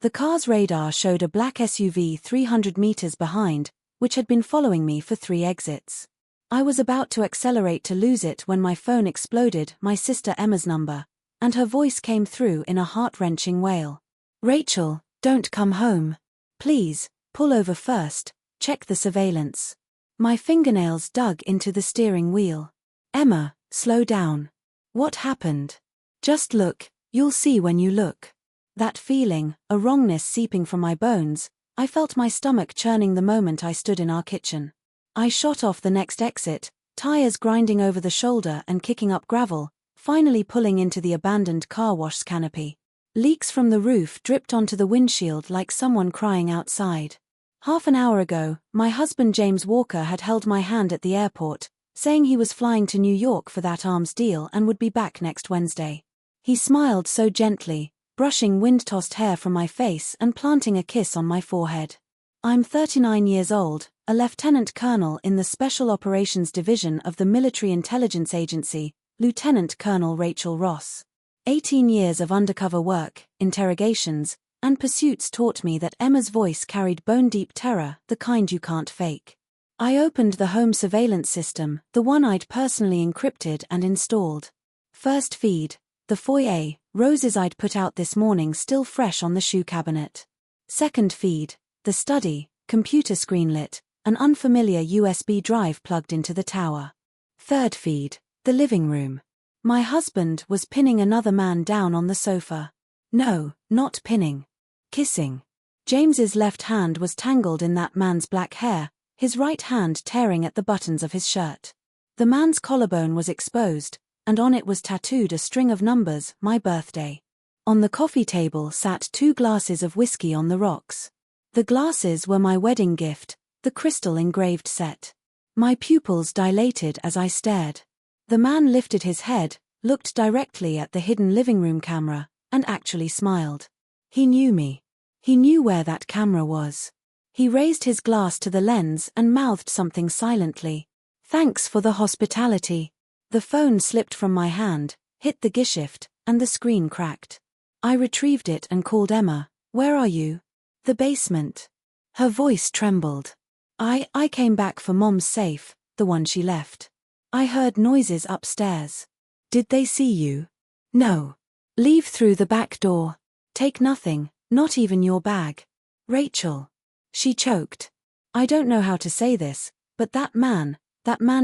The car's radar showed a black SUV 300 meters behind, which had been following me for 3 exits. I was about to accelerate to lose it when my phone exploded, my sister Emma's number, and her voice came through in a heart-wrenching wail. "Rachel, don't come home. Please, pull over first, check the surveillance." My fingernails dug into the steering wheel. "Emma, slow down. What happened? Just look, you'll see when you look." That feeling, a wrongness seeping from my bones, I felt my stomach churning the moment I stood in our kitchen. I shot off the next exit, tires grinding over the shoulder and kicking up gravel, finally pulling into the abandoned car wash canopy. Leaks from the roof dripped onto the windshield like someone crying outside. Half an hour ago, my husband James Walker had held my hand at the airport, saying he was flying to New York for that arms deal and would be back next Wednesday. He smiled so gently, brushing wind-tossed hair from my face and planting a kiss on my forehead. I'm 39 years old, a lieutenant colonel in the Special Operations Division of the Military Intelligence Agency, Lieutenant Colonel Rachel Ross. 18 years of undercover work, interrogations, and pursuits taught me that Emma's voice carried bone-deep terror, the kind you can't fake. I opened the home surveillance system, the one I'd personally encrypted and installed. First feed, the foyer, roses I'd put out this morning still fresh on the shoe cabinet. Second feed, the study, computer screen lit, an unfamiliar USB drive plugged into the tower. Third feed, the living room. My husband was pinning another man down on the sofa. No, not pinning. Kissing. James's left hand was tangled in that man's black hair, his right hand tearing at the buttons of his shirt. The man's collarbone was exposed, and on it was tattooed a string of numbers, my birthday. On the coffee table sat 2 glasses of whiskey on the rocks. The glasses were my wedding gift, the crystal-engraved set. My pupils dilated as I stared. The man lifted his head, looked directly at the hidden living room camera, and actually smiled. He knew me. He knew where that camera was. He raised his glass to the lens and mouthed something silently. "Thanks for the hospitality." The phone slipped from my hand, hit the gearshift, and the screen cracked. I retrieved it and called Emma. "Where are you?" "The basement." Her voice trembled. I came back for Mom's safe, the one she left. I heard noises upstairs." "Did they see you?" "No." "Leave through the back door. Take nothing, not even your bag." "Rachel." She choked. "I don't know how to say this, but that man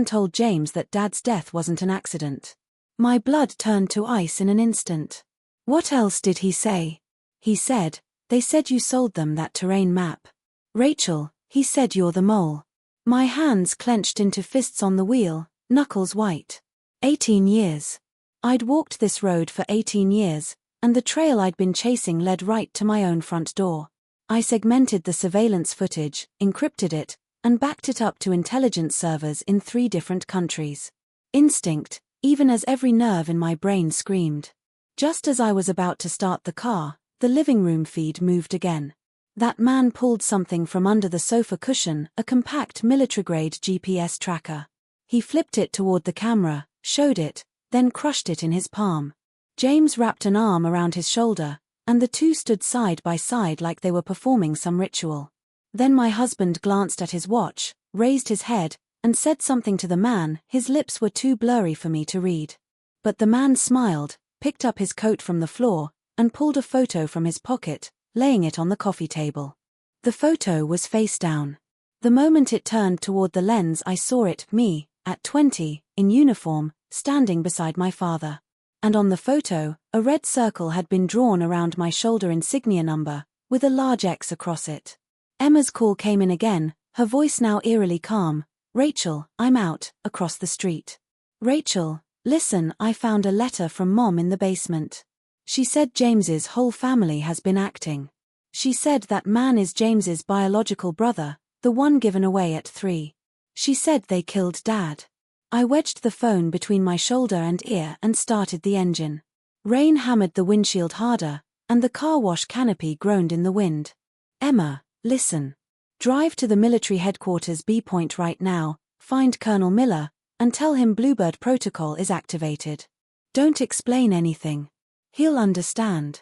told James that Dad's death wasn't an accident." My blood turned to ice in an instant. "What else did he say?" "He said, they said you sold them that terrain map." "Rachel, he said you're the mole." My hands clenched into fists on the wheel, knuckles white. 18 years. I'd walked this road for 18 years, and the trail I'd been chasing led right to my own front door. I segmented the surveillance footage, encrypted it, and backed it up to intelligence servers in 3 different countries. Instinct, even as every nerve in my brain screamed. Just as I was about to start the car, the living room feed moved again. That man pulled something from under the sofa cushion, a compact military-grade GPS tracker. He flipped it toward the camera, showed it, then crushed it in his palm. James wrapped an arm around his shoulder, and the two stood side by side like they were performing some ritual. Then my husband glanced at his watch, raised his head, and said something to the man. His lips were too blurry for me to read. But the man smiled, picked up his coat from the floor, and pulled a photo from his pocket, laying it on the coffee table. The photo was face down. The moment it turned toward the lens, I saw it, me, at 20, in uniform, standing beside my father. And on the photo, a red circle had been drawn around my shoulder insignia number, with a large X across it. Emma's call came in again, her voice now eerily calm. "Rachel, I'm out, across the street." "Rachel, listen, I found a letter from Mom in the basement. She said James's whole family has been acting. She said that man is James's biological brother, the one given away at 3. She said they killed Dad." I wedged the phone between my shoulder and ear and started the engine. Rain hammered the windshield harder, and the car wash canopy groaned in the wind. "Emma, listen. Drive to the military headquarters B point right now, find Colonel Miller, and tell him Bluebird Protocol is activated. Don't explain anything. He'll understand."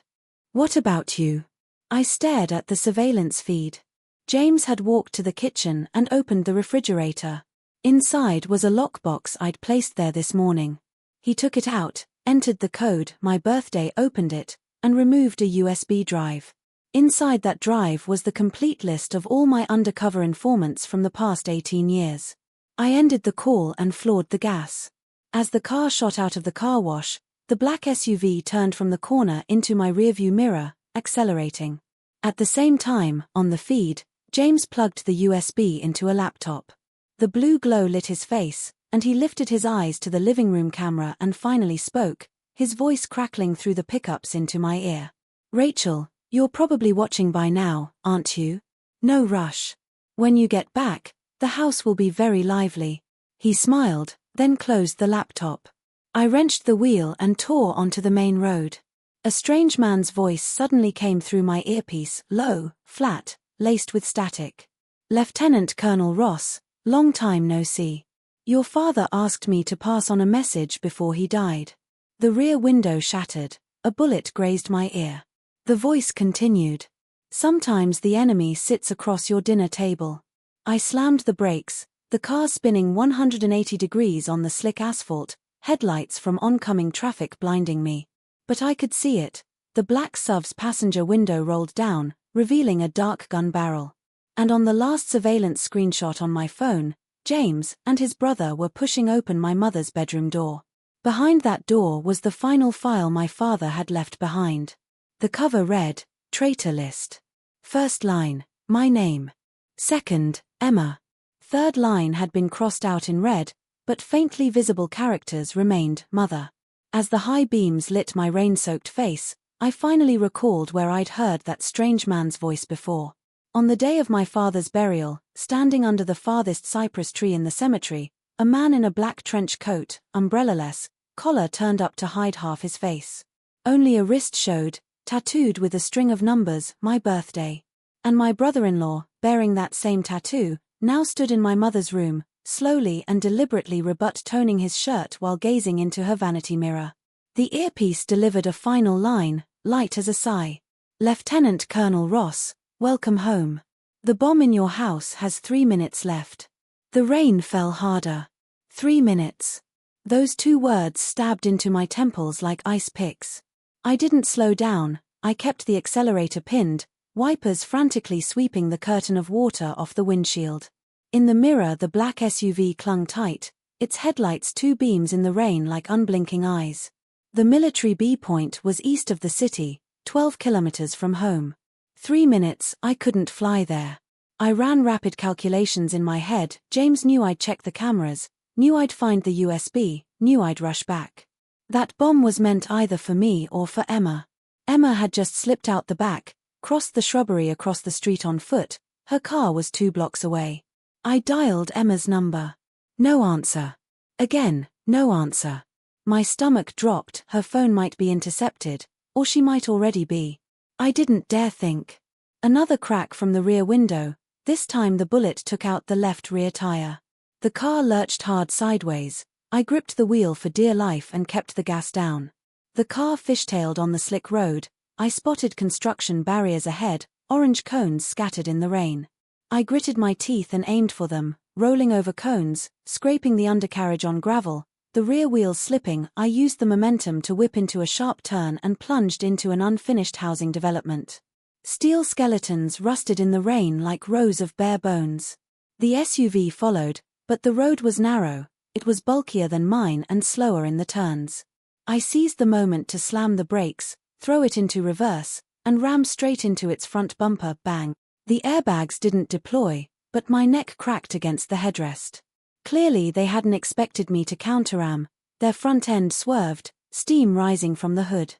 "What about you?" I stared at the surveillance feed. James had walked to the kitchen and opened the refrigerator. Inside was a lockbox I'd placed there this morning. He took it out, entered the code, my birthday, opened it, and removed a USB drive. Inside that drive was the complete list of all my undercover informants from the past 18 years. I ended the call and floored the gas. As the car shot out of the car wash, the black SUV turned from the corner into my rearview mirror, accelerating. At the same time, on the feed, James plugged the USB into a laptop. The blue glow lit his face, and he lifted his eyes to the living room camera and finally spoke, his voice crackling through the pickups into my ear. "Rachel, you're probably watching by now, aren't you? No rush. When you get back, the house will be very lively." He smiled, then closed the laptop. I wrenched the wheel and tore onto the main road. A strange man's voice suddenly came through my earpiece, low, flat, laced with static. "Lieutenant Colonel Ross, long time no see. Your father asked me to pass on a message before he died." The rear window shattered. A bullet grazed my ear. The voice continued. "Sometimes the enemy sits across your dinner table." I slammed the brakes, the car spinning 180 degrees on the slick asphalt, headlights from oncoming traffic blinding me. But I could see it. The black SUV's passenger window rolled down, revealing a dark gun barrel. And on the last surveillance screenshot on my phone, James and his brother were pushing open my mother's bedroom door. Behind that door was the final file my father had left behind. The cover read, "Traitor List." First line, my name. Second, Emma. Third line had been crossed out in red, but faintly visible characters remained, Mother. As the high beams lit my rain-soaked face, I finally recalled where I'd heard that strange man's voice before. On the day of my father's burial, standing under the farthest cypress tree in the cemetery, a man in a black trench coat, umbrella-less, collar turned up to hide half his face. Only a wrist showed, tattooed with a string of numbers, my birthday. And my brother-in-law, bearing that same tattoo, now stood in my mother's room, slowly and deliberately rebut-toning his shirt while gazing into her vanity mirror. The earpiece delivered a final line, light as a sigh. "Lieutenant Colonel Ross, welcome home. The bomb in your house has 3 minutes left." The rain fell harder. 3 minutes. Those two words stabbed into my temples like ice picks. I didn't slow down, I kept the accelerator pinned, wipers frantically sweeping the curtain of water off the windshield. In the mirror the black SUV clung tight, its headlights two beams in the rain like unblinking eyes. The military B point was east of the city, 12 kilometers from home. 3 minutes, I couldn't fly there. I ran rapid calculations in my head. James knew I'd check the cameras, knew I'd find the USB, knew I'd rush back. That bomb was meant either for me or for Emma. Emma had just slipped out the back, crossed the shrubbery across the street on foot, her car was 2 blocks away. I dialed Emma's number. No answer. Again, no answer. My stomach dropped, her phone might be intercepted, or she might already be. I didn't dare think. Another crack from the rear window, this time the bullet took out the left rear tire. The car lurched hard sideways. I gripped the wheel for dear life and kept the gas down. The car fishtailed on the slick road. I spotted construction barriers ahead, orange cones scattered in the rain. I gritted my teeth and aimed for them, rolling over cones, scraping the undercarriage on gravel, the rear wheels slipping. I used the momentum to whip into a sharp turn and plunged into an unfinished housing development. Steel skeletons rusted in the rain like rows of bare bones. The SUV followed, but the road was narrow, it was bulkier than mine and slower in the turns. I seized the moment to slam the brakes, throw it into reverse, and ram straight into its front bumper, bang. The airbags didn't deploy, but my neck cracked against the headrest. Clearly they hadn't expected me to counterram. Their front end swerved, steam rising from the hood.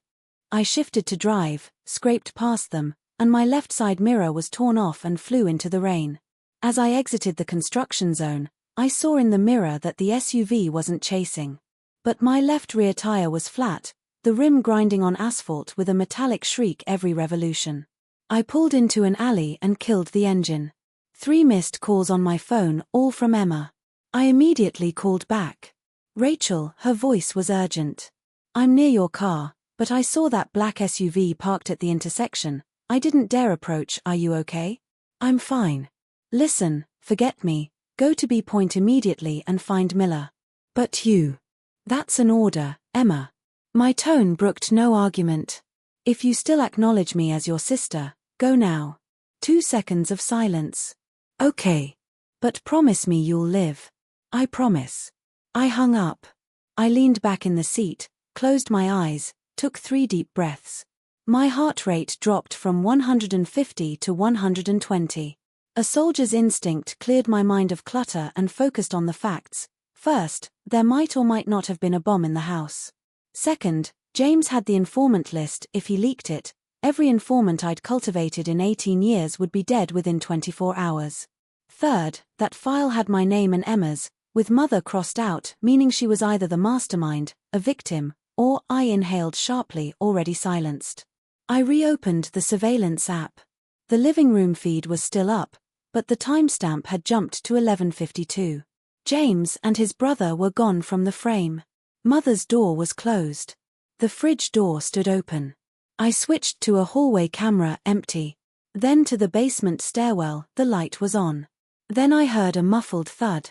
I shifted to drive, scraped past them, and my left side mirror was torn off and flew into the rain. As I exited the construction zone, I saw in the mirror that the SUV wasn't chasing. But my left rear tire was flat, the rim grinding on asphalt with a metallic shriek every revolution. I pulled into an alley and killed the engine. 3 missed calls on my phone, all from Emma. I immediately called back. "Rachel," her voice was urgent. "I'm near your car, but I saw that black SUV parked at the intersection. I didn't dare approach. Are you okay? I'm fine. Listen, forget me, go to B Point immediately and find Miller. But you. That's an order, Emma. My tone brooked no argument. If you still acknowledge me as your sister, go now. 2 seconds of silence. Okay. But promise me you'll live. I promise. I hung up. I leaned back in the seat, closed my eyes, took 3 deep breaths. My heart rate dropped from 150 to 120. A soldier's instinct cleared my mind of clutter and focused on the facts. First, there might or might not have been a bomb in the house. Second, James had the informant list. If he leaked it, every informant I'd cultivated in 18 years would be dead within 24 hours. Third, that file had my name and Emma's, with mother crossed out, meaning she was either the mastermind, a victim, or, I inhaled sharply, already silenced. I reopened the surveillance app. The living room feed was still up, but the timestamp had jumped to 11:52. James and his brother were gone from the frame. Mother's door was closed. The fridge door stood open. I switched to a hallway camera, empty. Then to the basement stairwell, the light was on. Then I heard a muffled thud.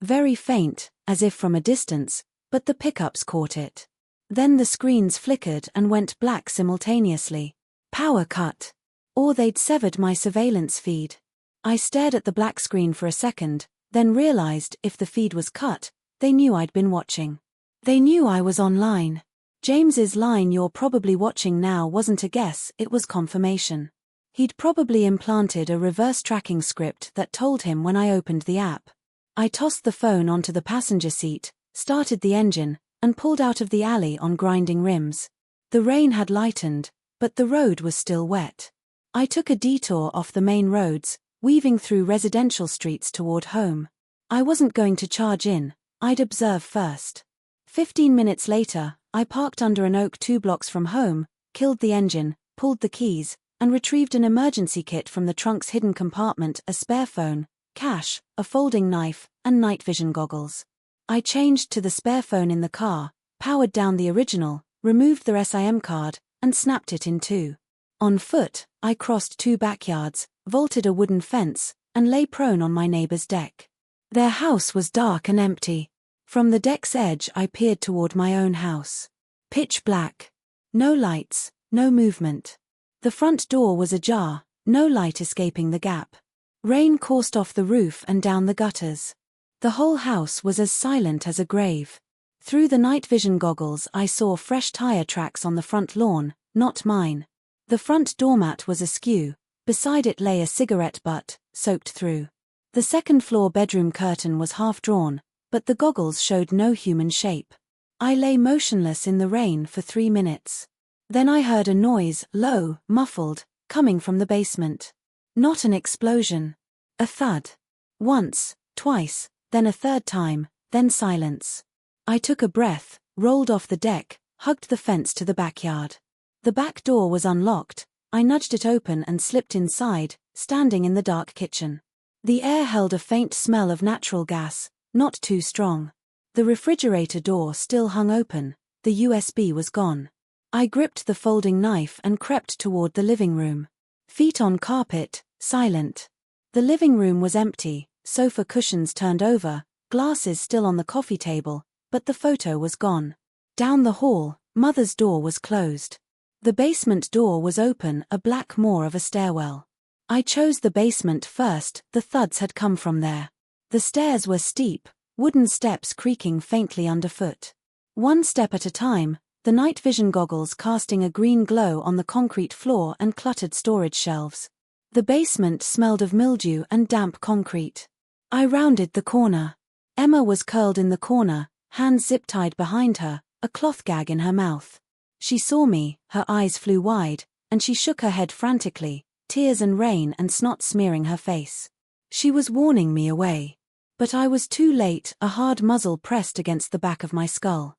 Very faint, as if from a distance, but the pickups caught it. Then the screens flickered and went black simultaneously. Power cut. Or they'd severed my surveillance feed. I stared at the black screen for a second, then realized if the feed was cut, they knew I'd been watching. They knew I was online. James's line "you're probably watching now" wasn't a guess, it was confirmation. He'd probably implanted a reverse tracking script that told him when I opened the app. I tossed the phone onto the passenger seat, started the engine, and pulled out of the alley on grinding rims. The rain had lightened, but the road was still wet. I took a detour off the main roads, weaving through residential streets toward home. I wasn't going to charge in, I'd observe first. 15 minutes later, I parked under an oak 2 blocks from home, killed the engine, pulled the keys, and retrieved an emergency kit from the trunk's hidden compartment: a spare phone, cash, a folding knife, and night vision goggles. I changed to the spare phone in the car, powered down the original, removed the SIM card, and snapped it in 2. On foot, I crossed 2 backyards, vaulted a wooden fence, and lay prone on my neighbor's deck. Their house was dark and empty. From the deck's edge I peered toward my own house. Pitch black. No lights, no movement. The front door was ajar, no light escaping the gap. Rain coursed off the roof and down the gutters. The whole house was as silent as a grave. Through the night vision goggles I saw fresh tire tracks on the front lawn, not mine. The front doormat was askew, beside it lay a cigarette butt, soaked through. The second-floor bedroom curtain was half-drawn, but the goggles showed no human shape. I lay motionless in the rain for 3 minutes. Then I heard a noise, low, muffled, coming from the basement. Not an explosion. A thud. Once, twice, then a third time, then silence. I took a breath, rolled off the deck, hugged the fence to the backyard. The back door was unlocked. I nudged it open and slipped inside, standing in the dark kitchen. The air held a faint smell of natural gas, not too strong. The refrigerator door still hung open, the USB was gone. I gripped the folding knife and crept toward the living room. Feet on carpet, silent. The living room was empty, sofa cushions turned over, glasses still on the coffee table, but the photo was gone. Down the hall, Mother's door was closed. The basement door was open, a black maw of a stairwell. I chose the basement first, the thuds had come from there. The stairs were steep, wooden steps creaking faintly underfoot. 1 step at a time, the night vision goggles casting a green glow on the concrete floor and cluttered storage shelves. The basement smelled of mildew and damp concrete. I rounded the corner. Emma was curled in the corner, hands zip-tied behind her, a cloth gag in her mouth. She saw me, her eyes flew wide, and she shook her head frantically, tears and rain and snot smearing her face. She was warning me away. But I was too late, a hard muzzle pressed against the back of my skull.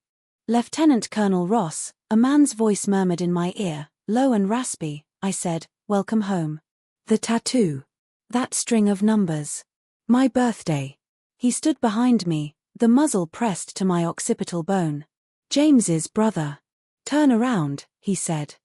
Lieutenant Colonel Ross, a man's voice murmured in my ear, low and raspy. I said, "Welcome home." The tattoo. That string of numbers. My birthday. He stood behind me, the muzzle pressed to my occipital bone. James's brother. "Turn around," he said.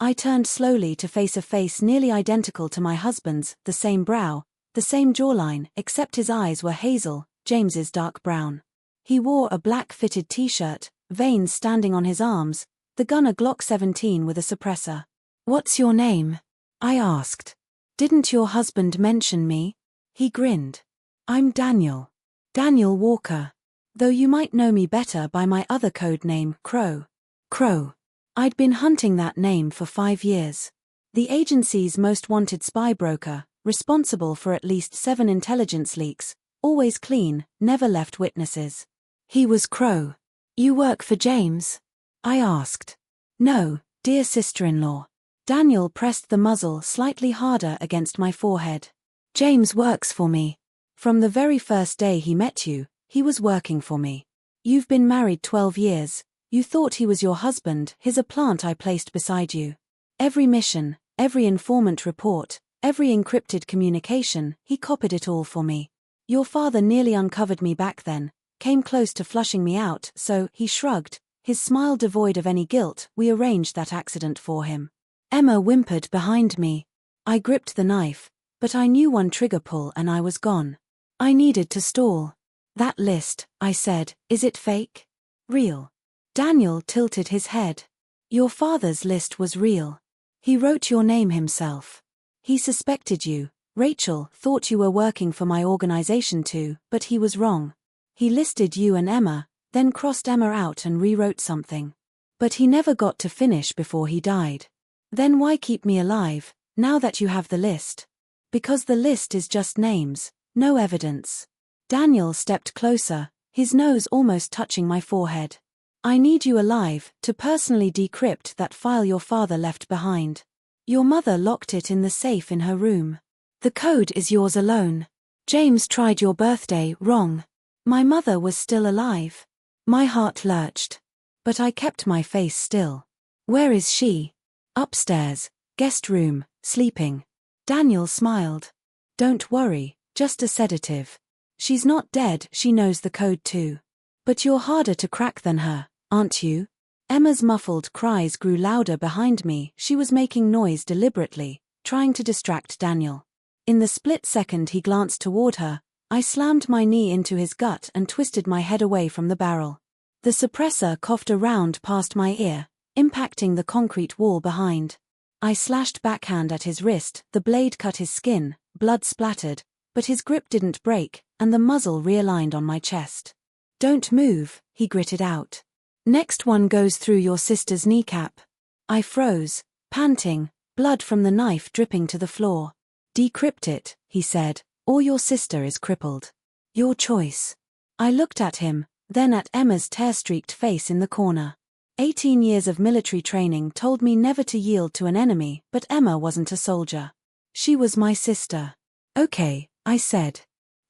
I turned slowly to face a face nearly identical to my husband's, the same brow, the same jawline, except his eyes were hazel, James's dark brown. He wore a black fitted t-shirt, veins standing on his arms, the gun a Glock 17 with a suppressor. "What's your name?" I asked. "Didn't your husband mention me?" He grinned. "I'm Daniel. Daniel Walker. Though you might know me better by my other code name, Crow." Crow. I'd been hunting that name for 5 years. The agency's most wanted spy broker, responsible for at least 7 intelligence leaks, always clean, never left witnesses. He was Crow. "You work for James?" I asked. "No, dear sister-in-law." Daniel pressed the muzzle slightly harder against my forehead. "James works for me. From the very first day he met you, he was working for me. You've been married 12 years. You thought he was your husband. Here's a plant I placed beside you. Every mission, every informant report, every encrypted communication, he copied it all for me. Your father nearly uncovered me back then, came close to flushing me out, so," he shrugged, his smile devoid of any guilt, "we arranged that accident for him." Emma whimpered behind me. I gripped the knife, but I knew one trigger pull and I was gone. I needed to stall. "That list," I said, "is it fake? Real?" Daniel tilted his head. "Your father's list was real. He wrote your name himself. He suspected you. Rachel thought you were working for my organization too, but he was wrong. He listed you and Emma, then crossed Emma out and rewrote something. But he never got to finish before he died. Then why keep me alive, now that you have the list?" "Because the list is just names, no evidence." Daniel stepped closer, his nose almost touching my forehead. "I need you alive to personally decrypt that file your father left behind. Your mother locked it in the safe in her room. The code is yours alone. James tried your birthday wrong. My mother was still alive." My heart lurched. But I kept my face still. "Where is she?" "Upstairs, guest room, sleeping." Daniel smiled. "Don't worry, just a sedative. She's not dead, she knows the code too. But you're harder to crack than her, aren't you?" Emma's muffled cries grew louder behind me. She was making noise deliberately, trying to distract Daniel. In the split second he glanced toward her, I slammed my knee into his gut and twisted my head away from the barrel. The suppressor coughed around past my ear, impacting the concrete wall behind. I slashed backhand at his wrist, the blade cut his skin, blood splattered, but his grip didn't break, and the muzzle realigned on my chest. "Don't move," he gritted out. "Next one goes through your sister's kneecap." I froze, panting, blood from the knife dripping to the floor. "Decrypt it," he said, "or your sister is crippled. Your choice." I looked at him, then at Emma's tear-streaked face in the corner. 18 years of military training told me never to yield to an enemy, but Emma wasn't a soldier. She was my sister. "Okay," I said.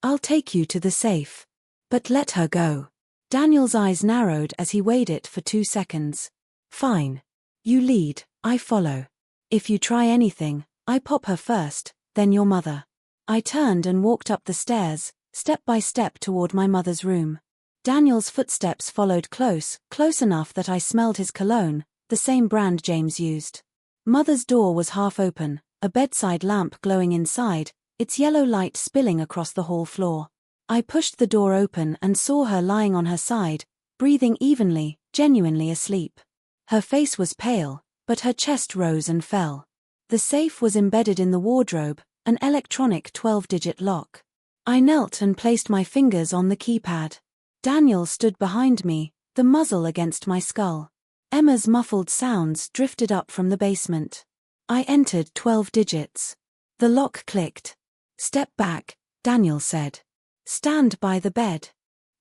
"I'll take you to the safe. But let her go." Daniel's eyes narrowed as he weighed it for 2 seconds. "Fine. You lead, I follow. If you try anything, I pop her first, then your mother." I turned and walked up the stairs, step by step toward my mother's room. Daniel's footsteps followed close enough that I smelled his cologne, the same brand James used. Mother's door was half open, a bedside lamp glowing inside, its yellow light spilling across the hall floor. I pushed the door open and saw her lying on her side, breathing evenly, genuinely asleep. Her face was pale, but her chest rose and fell. The safe was embedded in the wardrobe, an electronic 12-digit lock. I knelt and placed my fingers on the keypad. Daniel stood behind me, the muzzle against my skull. Emma's muffled sounds drifted up from the basement. I entered 12 digits. The lock clicked. "Step back," Daniel said. "Stand by the bed."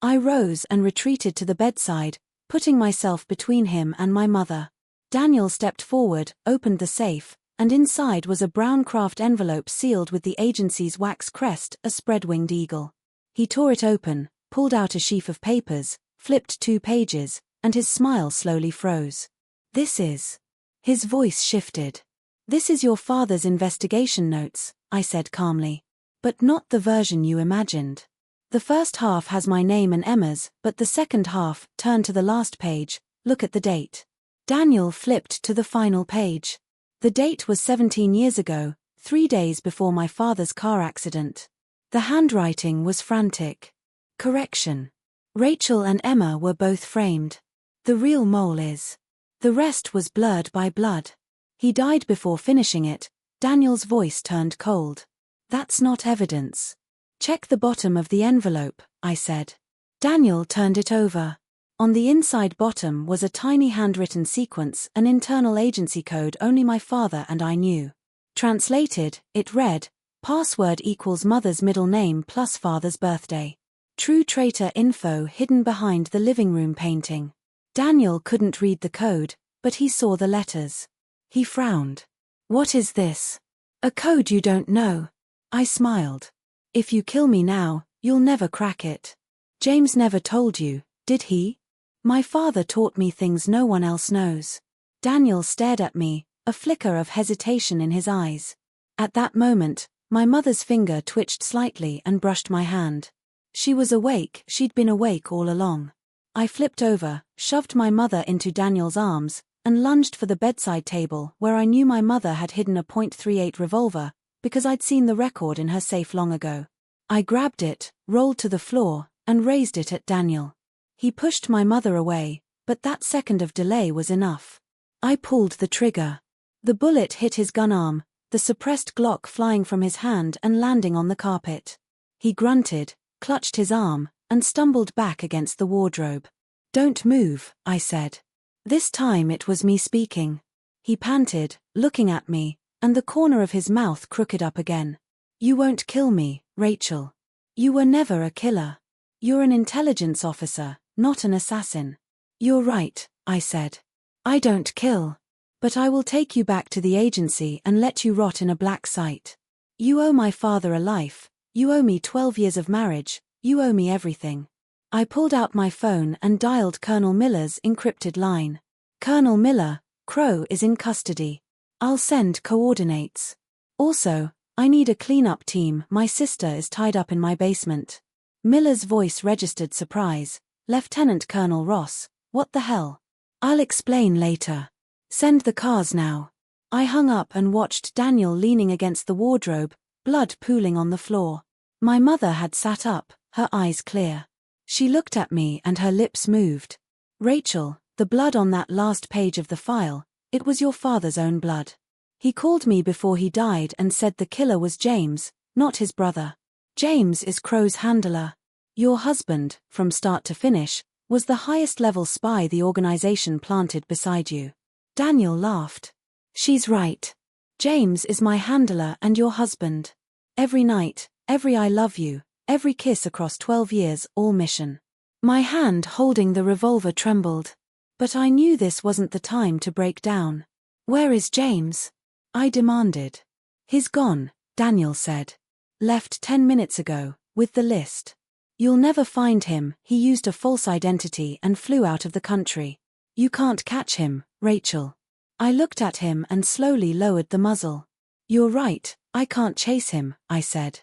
I rose and retreated to the bedside, putting myself between him and my mother. Daniel stepped forward, opened the safe, and inside was a brown craft envelope sealed with the agency's wax crest, a spread-winged eagle. He tore it open, pulled out a sheaf of papers, flipped 2 pages, and his smile slowly froze. "This is..." His voice shifted. "This is your father's investigation notes," I said calmly. "But not the version you imagined. The first half has my name and Emma's, but the second half, turn to the last page, look at the date." Daniel flipped to the final page. The date was 17 years ago, 3 days before my father's car accident. The handwriting was frantic. Correction. Rachel and Emma were both framed. The real mole is. The rest was blurred by blood. He died before finishing it. Daniel's voice turned cold. That's not evidence. Check the bottom of the envelope, I said. Daniel turned it over. On the inside bottom was a tiny handwritten sequence, an internal agency code only my father and I knew. Translated, it read, password equals mother's middle name plus father's birthday. True traitor info hidden behind the living room painting. Daniel couldn't read the code, but he saw the letters. He frowned. What is this? A code you don't know? I smiled. If you kill me now, you'll never crack it. James never told you, did he? My father taught me things no one else knows. Daniel stared at me, a flicker of hesitation in his eyes. At that moment, my mother's finger twitched slightly and brushed my hand. She was awake, she'd been awake all along. I flipped over, shoved my mother into Daniel's arms, and lunged for the bedside table where I knew my mother had hidden a .38 revolver, because I'd seen the record in her safe long ago. I grabbed it, rolled to the floor, and raised it at Daniel. He pushed my mother away, but that second of delay was enough. I pulled the trigger. The bullet hit his gun arm, the suppressed Glock flying from his hand and landing on the carpet. He grunted, clutched his arm, and stumbled back against the wardrobe. Don't move, I said. This time it was me speaking. He panted, looking at me, and the corner of his mouth crooked up again. You won't kill me, Rachel. You were never a killer. You're an intelligence officer, not an assassin. You're right, I said. I don't kill. But I will take you back to the agency and let you rot in a black site. You owe my father a life, you owe me 12 years of marriage, you owe me everything. I pulled out my phone and dialed Colonel Miller's encrypted line. Colonel Miller, Crow is in custody. I'll send coordinates. Also, I need a cleanup team, my sister is tied up in my basement. Miller's voice registered surprise. Lieutenant Colonel Ross, what the hell? I'll explain later. Send the cars now. I hung up and watched Daniel leaning against the wardrobe, blood pooling on the floor. My mother had sat up, her eyes clear. She looked at me and her lips moved. Rachel, the blood on that last page of the file, it was your father's own blood. He called me before he died and said the killer was James, not his brother. James is Crow's handler. Your husband, from start to finish, was the highest-level spy the organization planted beside you. Daniel laughed. She's right. James is my handler and your husband. Every night, every I love you, every kiss across 12 years, all mission. My hand holding the revolver trembled. But I knew this wasn't the time to break down. Where is James? I demanded. He's gone, Daniel said. Left 10 minutes ago, with the list. You'll never find him, he used a false identity and flew out of the country. You can't catch him, Rachel. I looked at him and slowly lowered the muzzle. You're right, I can't chase him, I said.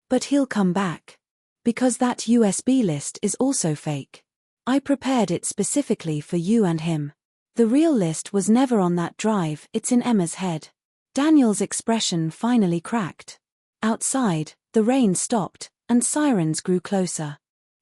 But he'll come back. Because that USB list is also fake. I prepared it specifically for you and him. The real list was never on that drive, it's in Emma's head. Daniel's expression finally cracked. Outside, the rain stopped, and sirens grew closer.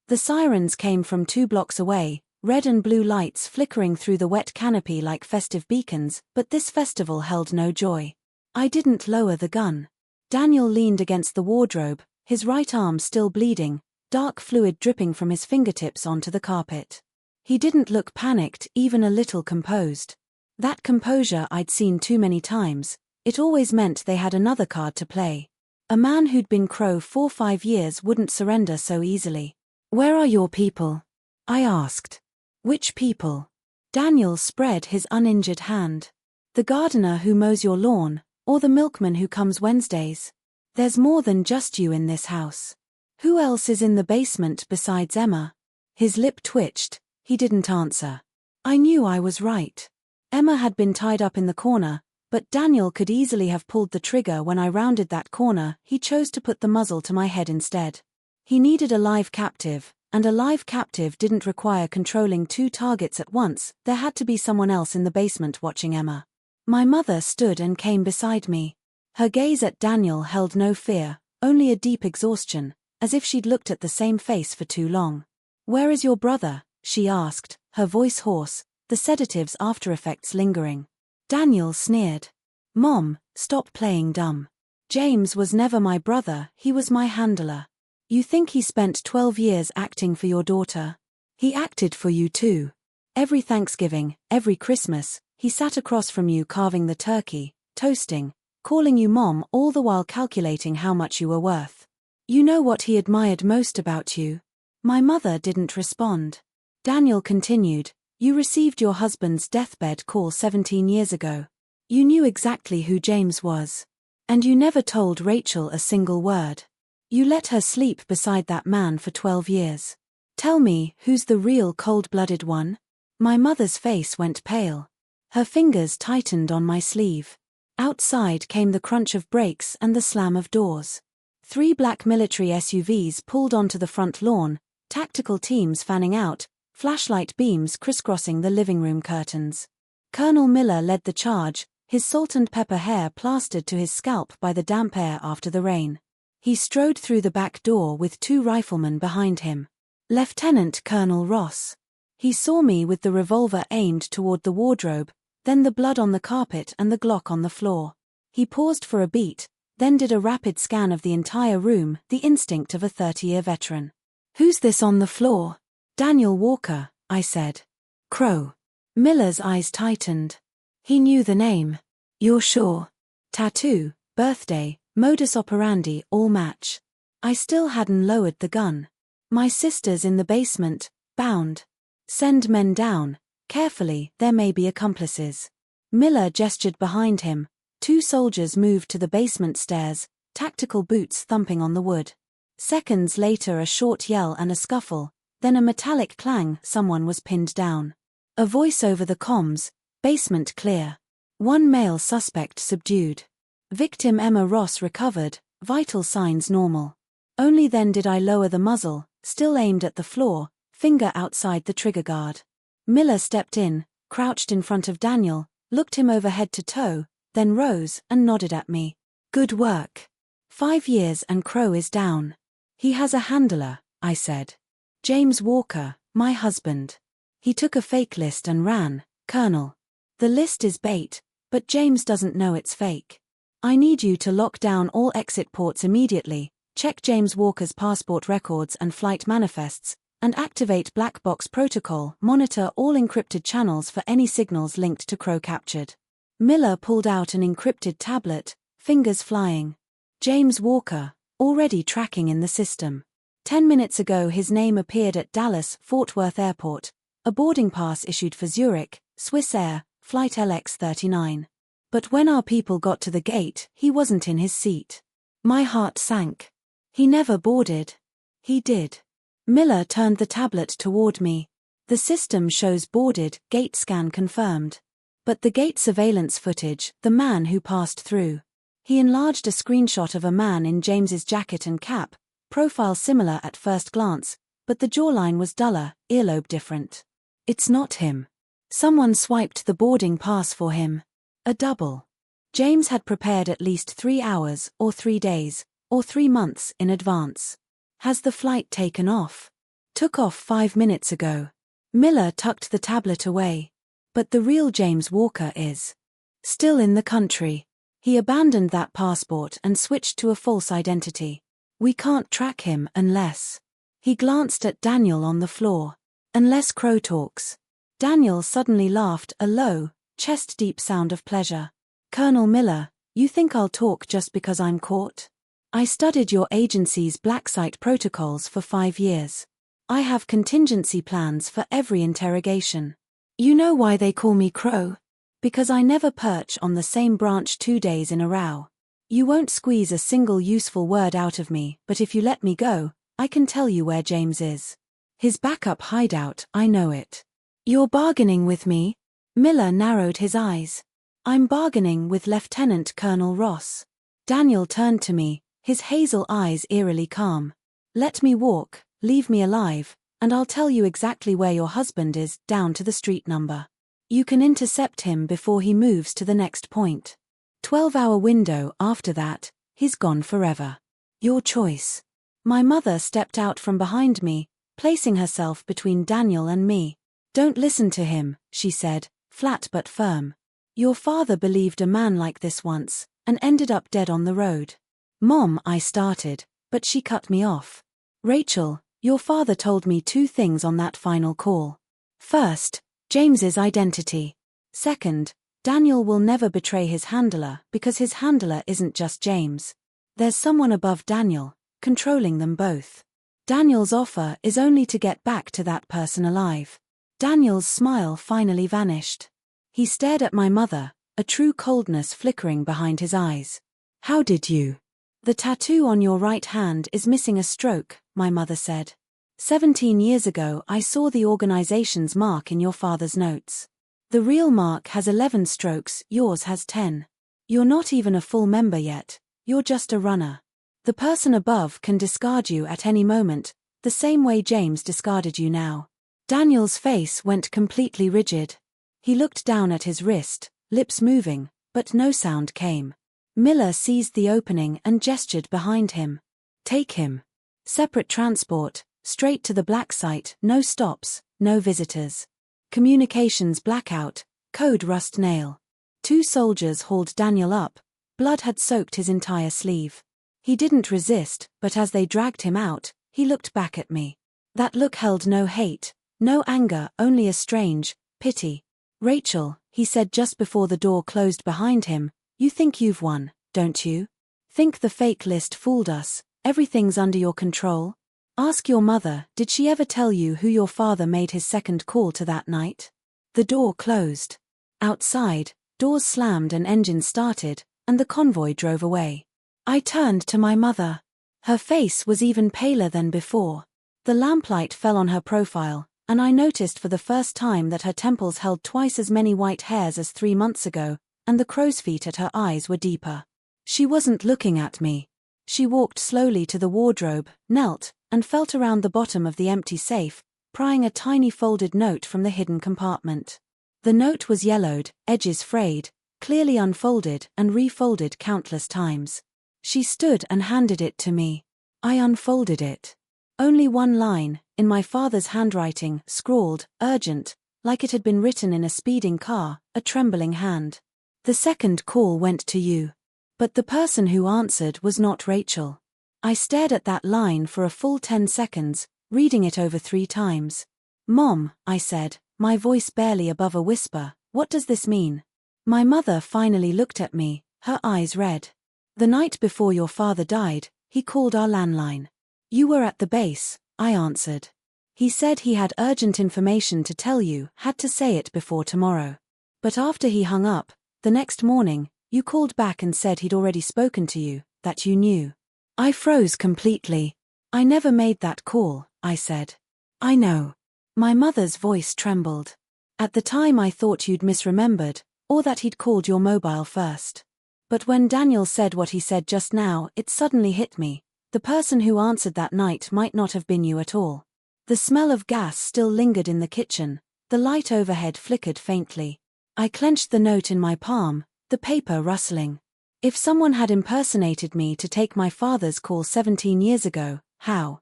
The sirens came from 2 blocks away, red and blue lights flickering through the wet canopy like festive beacons, but this festival held no joy. I didn't lower the gun. Daniel leaned against the wardrobe, his right arm still bleeding, dark fluid dripping from his fingertips onto the carpet. He didn't look panicked, even a little composed. That composure I'd seen too many times, it always meant they had another card to play. A man who'd been Crow for 5 years wouldn't surrender so easily. Where are your people? I asked. Which people? Daniel spread his uninjured hand. The gardener who mows your lawn, or the milkman who comes Wednesdays. There's more than just you in this house. Who else is in the basement besides Emma? His lip twitched, he didn't answer. I knew I was right. Emma had been tied up in the corner, but Daniel could easily have pulled the trigger when I rounded that corner. He chose to put the muzzle to my head instead. He needed a live captive, and a live captive didn't require controlling 2 targets at once, there had to be someone else in the basement watching Emma. My mother stood and came beside me. Her gaze at Daniel held no fear, only a deep exhaustion, as if she'd looked at the same face for too long. "Where is your brother?" she asked, her voice hoarse, the sedative's after-effects lingering. Daniel sneered. "Mom, stop playing dumb. James was never my brother, he was my handler. You think he spent 12 years acting for your daughter? He acted for you too. Every Thanksgiving, every Christmas, he sat across from you carving the turkey, toasting, calling you mom, all the while calculating how much you were worth. You know what he admired most about you?" My mother didn't respond. Daniel continued, "You received your husband's deathbed call 17 years ago. You knew exactly who James was. And you never told Rachel a single word. You let her sleep beside that man for 12 years. Tell me, who's the real cold-blooded one?" My mother's face went pale. Her fingers tightened on my sleeve. Outside came the crunch of brakes and the slam of doors. 3 black military SUVs pulled onto the front lawn, tactical teams fanning out, flashlight beams crisscrossing the living room curtains. Colonel Miller led the charge, his salt and pepper hair plastered to his scalp by the damp air after the rain. He strode through the back door with 2 riflemen behind him. Lieutenant Colonel Ross. He saw me with the revolver aimed toward the wardrobe, then the blood on the carpet and the Glock on the floor. He paused for a beat, then did a rapid scan of the entire room, the instinct of a 30-year veteran. "Who's this on the floor?" "Daniel Walker," I said. "Crow." Miller's eyes tightened. He knew the name. "You're sure?" Tattoo, birthday, modus operandi all match. I still hadn't lowered the gun. "My sister's in the basement, bound. Send men down. Carefully, there may be accomplices." Miller gestured behind him. 2 soldiers moved to the basement stairs, tactical boots thumping on the wood. Seconds later a short yell and a scuffle, then a metallic clang, someone was pinned down. A voice over the comms, "Basement clear. 1 male suspect subdued. Victim Emma Ross recovered, vital signs normal." Only then did I lower the muzzle, still aimed at the floor, finger outside the trigger guard. Miller stepped in, crouched in front of Daniel, looked him over head to toe, then rose and nodded at me. "Good work. 5 years and Crow is down. He has a handler," I said. "James Walker, my husband. He took a fake list and ran, Colonel. The list is bait, but James doesn't know it's fake. I need you to lock down all exit ports immediately, check James Walker's passport records and flight manifests, and activate black box protocol, monitor all encrypted channels for any signals linked to Crow captured." Miller pulled out an encrypted tablet, fingers flying. "James Walker, already tracking in the system. 10 minutes ago his name appeared at Dallas-Fort Worth Airport, a boarding pass issued for Zurich, Swiss Air, flight LX39. But when our people got to the gate, he wasn't in his seat." My heart sank. "He never boarded." "He did." Miller turned the tablet toward me. "The system shows boarded, gate scan confirmed. But the gate surveillance footage, the man who passed through." He enlarged a screenshot of a man in James's jacket and cap, profile similar at first glance, but the jawline was duller, earlobe different. "It's not him. Someone swiped the boarding pass for him. A double. James had prepared at least 3 hours, or 3 days, or 3 months in advance. Has the flight taken off?" "Took off 5 minutes ago." Miller tucked the tablet away. "But the real James Walker is still in the country. He abandoned that passport and switched to a false identity. We can't track him unless..." He glanced at Daniel on the floor. "Unless Crow talks." Daniel suddenly laughed, a low, chest-deep sound of pleasure. "Colonel Miller, you think I'll talk just because I'm caught? I studied your agency's black site protocols for 5 years. I have contingency plans for every interrogation. You know why they call me Crow? Because I never perch on the same branch 2 days in a row. You won't squeeze a single useful word out of me, but if you let me go, I can tell you where James is. His backup hideout, I know it." "You're bargaining with me?" Miller narrowed his eyes. "I'm bargaining with Lieutenant Colonel Ross." Daniel turned to me, his hazel eyes eerily calm. "Let me walk, leave me alive, and I'll tell you exactly where your husband is, down to the street number. You can intercept him before he moves to the next point. 12-hour window after that, he's gone forever. Your choice. My mother stepped out from behind me, placing herself between Daniel and me. Don't listen to him, she said, flat but firm. Your father believed a man like this once, and ended up dead on the road. Mom, I started, but she cut me off. Rachel, your father told me two things on that final call. First, James's identity. Second, Daniel will never betray his handler because his handler isn't just James. There's someone above Daniel, controlling them both. Daniel's offer is only to get back to that person alive. Daniel's smile finally vanished. He stared at my mother, a true coldness flickering behind his eyes. How did you? The tattoo on your right hand is missing a stroke, my mother said. 17 years ago I saw the organization's mark in your father's notes. The real mark has 11 strokes, yours has 10. You're not even a full member yet, you're just a runner. The person above can discard you at any moment, the same way James discarded you now. Daniel's face went completely rigid. He looked down at his wrist, lips moving, but no sound came. Miller seized the opening and gestured behind him. Take him. Separate transport, straight to the black site, no stops, no visitors. Communications blackout, code rust nail. 2 soldiers hauled Daniel up, blood had soaked his entire sleeve. He didn't resist, but as they dragged him out, he looked back at me. That look held no hate, no anger, only a strange pity. Rachel, he said just before the door closed behind him, you think you've won, don't you? Think the fake list fooled us, everything's under your control? Ask your mother, did she ever tell you who your father made his second call to that night? The door closed. Outside, doors slammed and engines started, and the convoy drove away. I turned to my mother. Her face was even paler than before. The lamplight fell on her profile, and I noticed for the first time that her temples held twice as many white hairs as 3 months ago, and the crow's feet at her eyes were deeper. She wasn't looking at me. She walked slowly to the wardrobe, knelt, and felt around the bottom of the empty safe, prying a tiny folded note from the hidden compartment. The note was yellowed, edges frayed, clearly unfolded and refolded countless times. She stood and handed it to me. I unfolded it. Only one line, in my father's handwriting, scrawled, urgent, like it had been written in a speeding car, a trembling hand. The second call went to you. But the person who answered was not Rachel. I stared at that line for a full 10 seconds, reading it over 3 times. Mom, I said, my voice barely above a whisper, what does this mean? My mother finally looked at me, her eyes red. The night before your father died, he called our landline. You were at the base, I answered. He said he had urgent information to tell you, had to say it before tomorrow. But after he hung up, the next morning, you called back and said he'd already spoken to you, that you knew. I froze completely. I never made that call, I said. I know. My mother's voice trembled. At the time I thought you'd misremembered, or that he'd called your mobile first. But when Daniel said what he said just now, it suddenly hit me. The person who answered that night might not have been you at all. The smell of gas still lingered in the kitchen, the light overhead flickered faintly. I clenched the note in my palm, the paper rustling. If someone had impersonated me to take my father's call 17 years ago, how?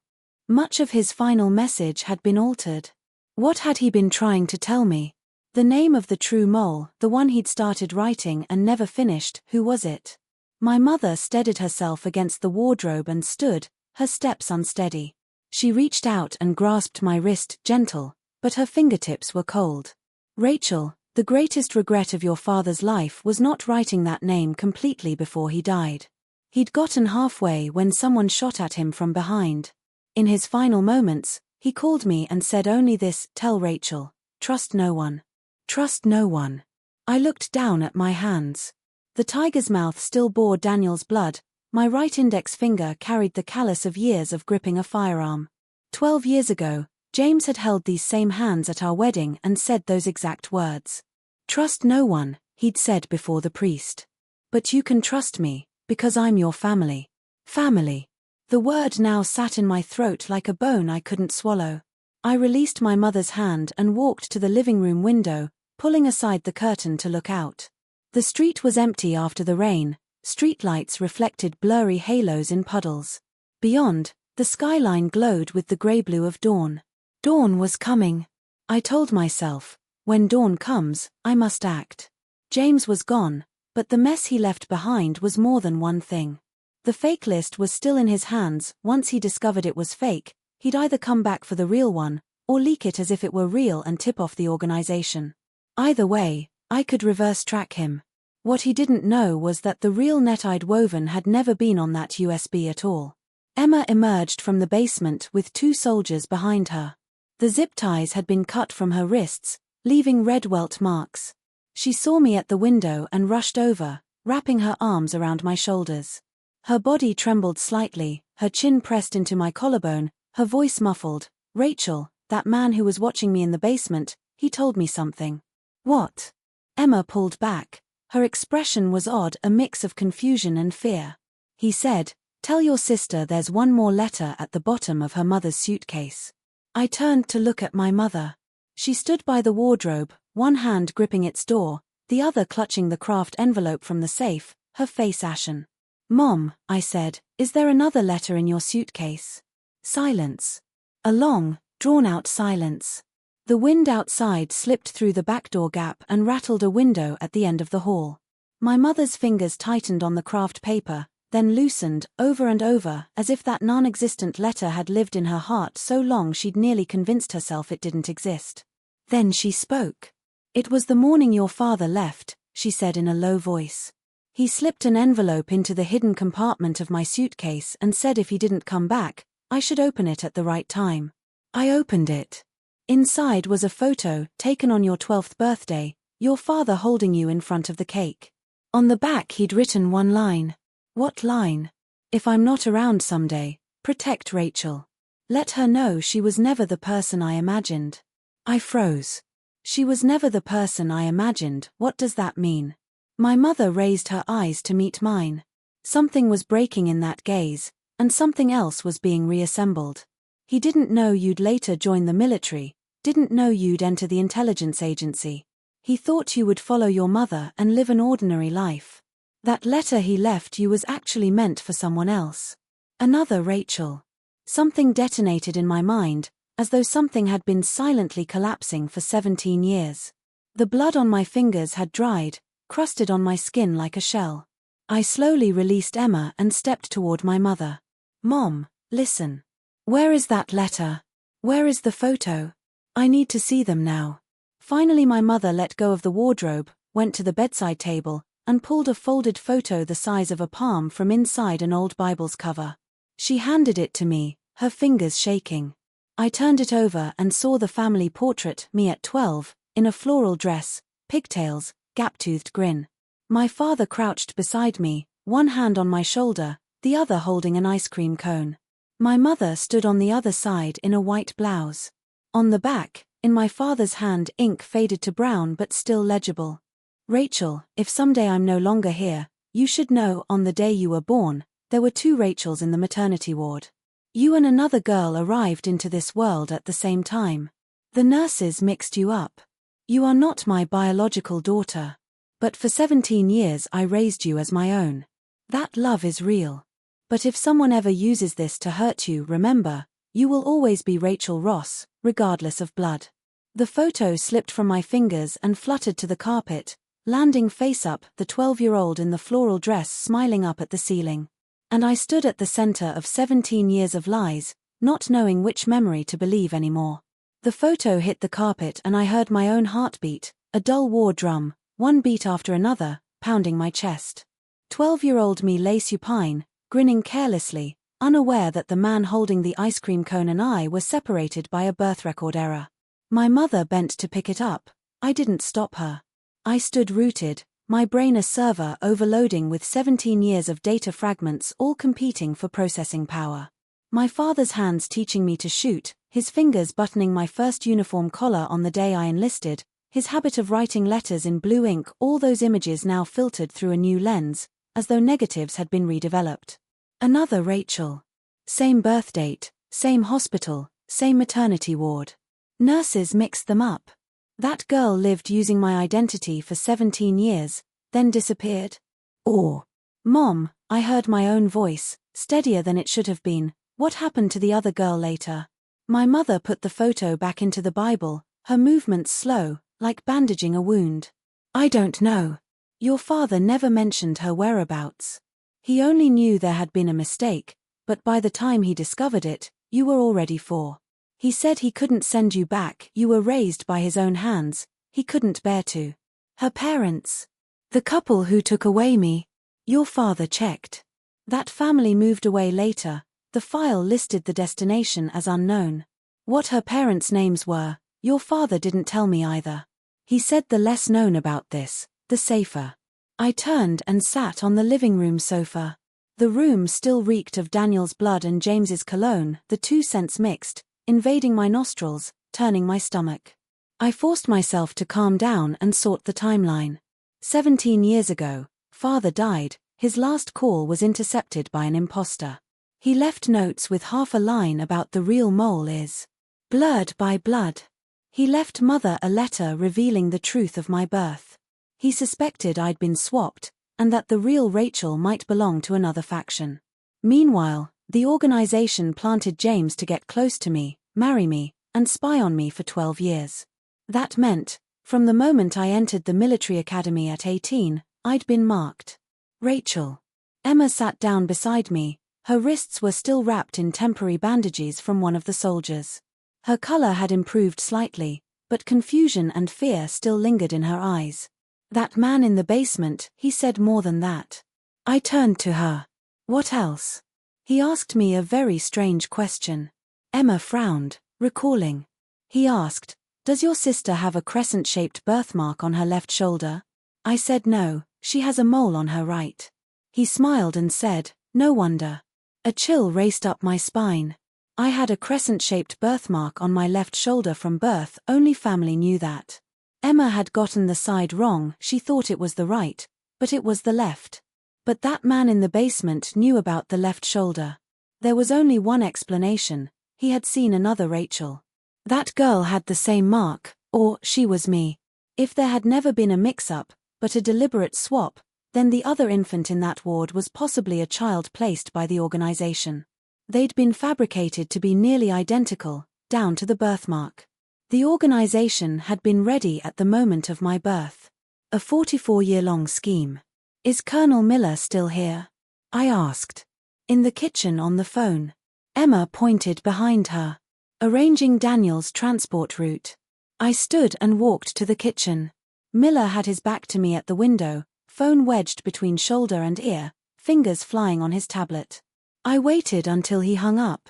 Much of his final message had been altered. What had he been trying to tell me? The name of the true mole, the one he'd started writing and never finished, who was it? My mother steadied herself against the wardrobe and stood, her steps unsteady. She reached out and grasped my wrist, gentle, but her fingertips were cold. Rachel, the greatest regret of your father's life was not writing that name completely before he died. He'd gotten halfway when someone shot at him from behind. In his final moments, he called me and said only this, tell Rachel, trust no one. Trust no one. I looked down at my hands. The tiger's mouth still bore Daniel's blood, my right index finger carried the callus of years of gripping a firearm. 12 years ago, James had held these same hands at our wedding and said those exact words. Trust no one, he'd said before the priest. But you can trust me, because I'm your family. Family. The word now sat in my throat like a bone I couldn't swallow. I released my mother's hand and walked to the living room window, pulling aside the curtain to look out. The street was empty after the rain, streetlights reflected blurry halos in puddles. Beyond, the skyline glowed with the grey-blue of dawn. Dawn was coming. I told myself, when dawn comes, I must act. James was gone, but the mess he left behind was more than one thing. The fake list was still in his hands. Once he discovered it was fake, he'd either come back for the real one, or leak it as if it were real and tip off the organization. Either way, I could reverse track him. What he didn't know was that the real net I'd woven had never been on that USB at all. Emma emerged from the basement with 2 soldiers behind her. The zip ties had been cut from her wrists, leaving red welt marks. She saw me at the window and rushed over, wrapping her arms around my shoulders. Her body trembled slightly, her chin pressed into my collarbone, her voice muffled. "Rachel, that man who was watching me in the basement, he told me something." "What?" Emma pulled back. Her expression was odd, a mix of confusion and fear. "He said, tell your sister there's one more letter at the bottom of her mother's suitcase." I turned to look at my mother. She stood by the wardrobe, one hand gripping its door, the other clutching the craft envelope from the safe, her face ashen. "Mom," I said, "is there another letter in your suitcase?" Silence. A long, drawn-out silence. The wind outside slipped through the back door gap and rattled a window at the end of the hall. My mother's fingers tightened on the craft paper, then loosened, over and over, as if that non-existent letter had lived in her heart so long she'd nearly convinced herself it didn't exist. Then she spoke. "It was the morning your father left," she said in a low voice. "He slipped an envelope into the hidden compartment of my suitcase and said if he didn't come back, I should open it at the right time. I opened it. Inside was a photo, taken on your 12th birthday, your father holding you in front of the cake. On the back he'd written one line. What line? If I'm not around someday, protect Rachel. Let her know she was never the person I imagined." I froze. She was never the person I imagined. What does that mean? My mother raised her eyes to meet mine. Something was breaking in that gaze, and something else was being reassembled. "He didn't know you'd later join the military, didn't know you'd enter the intelligence agency. He thought you would follow your mother and live an ordinary life. That letter he left you was actually meant for someone else. Another Rachel." Something detonated in my mind, as though something had been silently collapsing for 17 years. The blood on my fingers had dried, crusted on my skin like a shell. I slowly released Emma and stepped toward my mother. "Mom, listen. Where is that letter? Where is the photo? I need to see them now." Finally my mother let go of the wardrobe, went to the bedside table, and pulled a folded photo the size of a palm from inside an old Bible's cover. She handed it to me, her fingers shaking. I turned it over and saw the family portrait, me at 12, in a floral dress, pigtails, gap-toothed grin. My father crouched beside me, one hand on my shoulder, the other holding an ice cream cone. My mother stood on the other side in a white blouse. On the back, in my father's hand, ink faded to brown but still legible. "Rachel, if someday I'm no longer here, you should know on the day you were born, there were 2 Rachels in the maternity ward. You and another girl arrived into this world at the same time. The nurses mixed you up. You are not my biological daughter. But for 17 years I raised you as my own. That love is real. But if someone ever uses this to hurt you, remember, you will always be Rachel Ross, regardless of blood." The photo slipped from my fingers and fluttered to the carpet, landing face up, the 12-year-old in the floral dress smiling up at the ceiling. And I stood at the center of 17 years of lies, not knowing which memory to believe anymore. The photo hit the carpet and I heard my own heartbeat, a dull war drum, one beat after another, pounding my chest. 12-year-old me lay supine, grinning carelessly, unaware that the man holding the ice cream cone and I were separated by a birth record error. My mother bent to pick it up. I didn't stop her. I stood rooted, my brain a server overloading with 17 years of data fragments all competing for processing power. My father's hands teaching me to shoot, his fingers buttoning my first uniform collar on the day I enlisted, his habit of writing letters in blue ink, all those images now filtered through a new lens, as though negatives had been redeveloped. Another Rachel. Same birth date, same hospital, same maternity ward. Nurses mixed them up. That girl lived using my identity for 17 years, then disappeared? Or, Mom, I heard my own voice, steadier than it should have been. What happened to the other girl later? My mother put the photo back into the Bible, her movements slow, like bandaging a wound. I don't know. Your father never mentioned her whereabouts. He only knew there had been a mistake, but by the time he discovered it, you were already 4. He said he couldn't send you back, you were raised by his own hands, he couldn't bear to. Her parents. The couple who took away me. Your father checked. That family moved away later, the file listed the destination as unknown. What her parents' names were, your father didn't tell me either. He said the less known about this, the safer. I turned and sat on the living room sofa. The room still reeked of Daniel's blood and James's cologne, the two scents mixed, invading my nostrils, turning my stomach. I forced myself to calm down and sort the timeline. 17 years ago, father died, his last call was intercepted by an imposter. He left notes with half a line about the real mole is blurred by blood. He left mother a letter revealing the truth of my birth. He suspected I'd been swapped, and that the real Rachel might belong to another faction. Meanwhile, the organization planted James to get close to me, marry me, and spy on me for 12 years. That meant, from the moment I entered the military academy at 18, I'd been marked. Rachel. Emma sat down beside me, her wrists were still wrapped in temporary bandages from one of the soldiers. Her color had improved slightly, but confusion and fear still lingered in her eyes. That man in the basement, he said more than that. I turned to her. What else? He asked me a very strange question. Emma frowned, recalling. He asked, does your sister have a crescent-shaped birthmark on her left shoulder? I said no, she has a mole on her right. He smiled and said, no wonder. A chill raced up my spine. I had a crescent-shaped birthmark on my left shoulder from birth, only family knew that. Emma had gotten the side wrong, she thought it was the right, but it was the left. But that man in the basement knew about the left shoulder. There was only one explanation, he had seen another Rachel. That girl had the same mark, or she was me. If there had never been a mix-up, but a deliberate swap, then the other infant in that ward was possibly a child placed by the organization. They'd been fabricated to be nearly identical, down to the birthmark. The organization had been ready at the moment of my birth. A 44-year-long scheme. Is Colonel Miller still here? I asked. In the kitchen on the phone. Emma pointed behind her. Arranging Daniel's transport route. I stood and walked to the kitchen. Miller had his back to me at the window, phone wedged between shoulder and ear, fingers flying on his tablet. I waited until he hung up.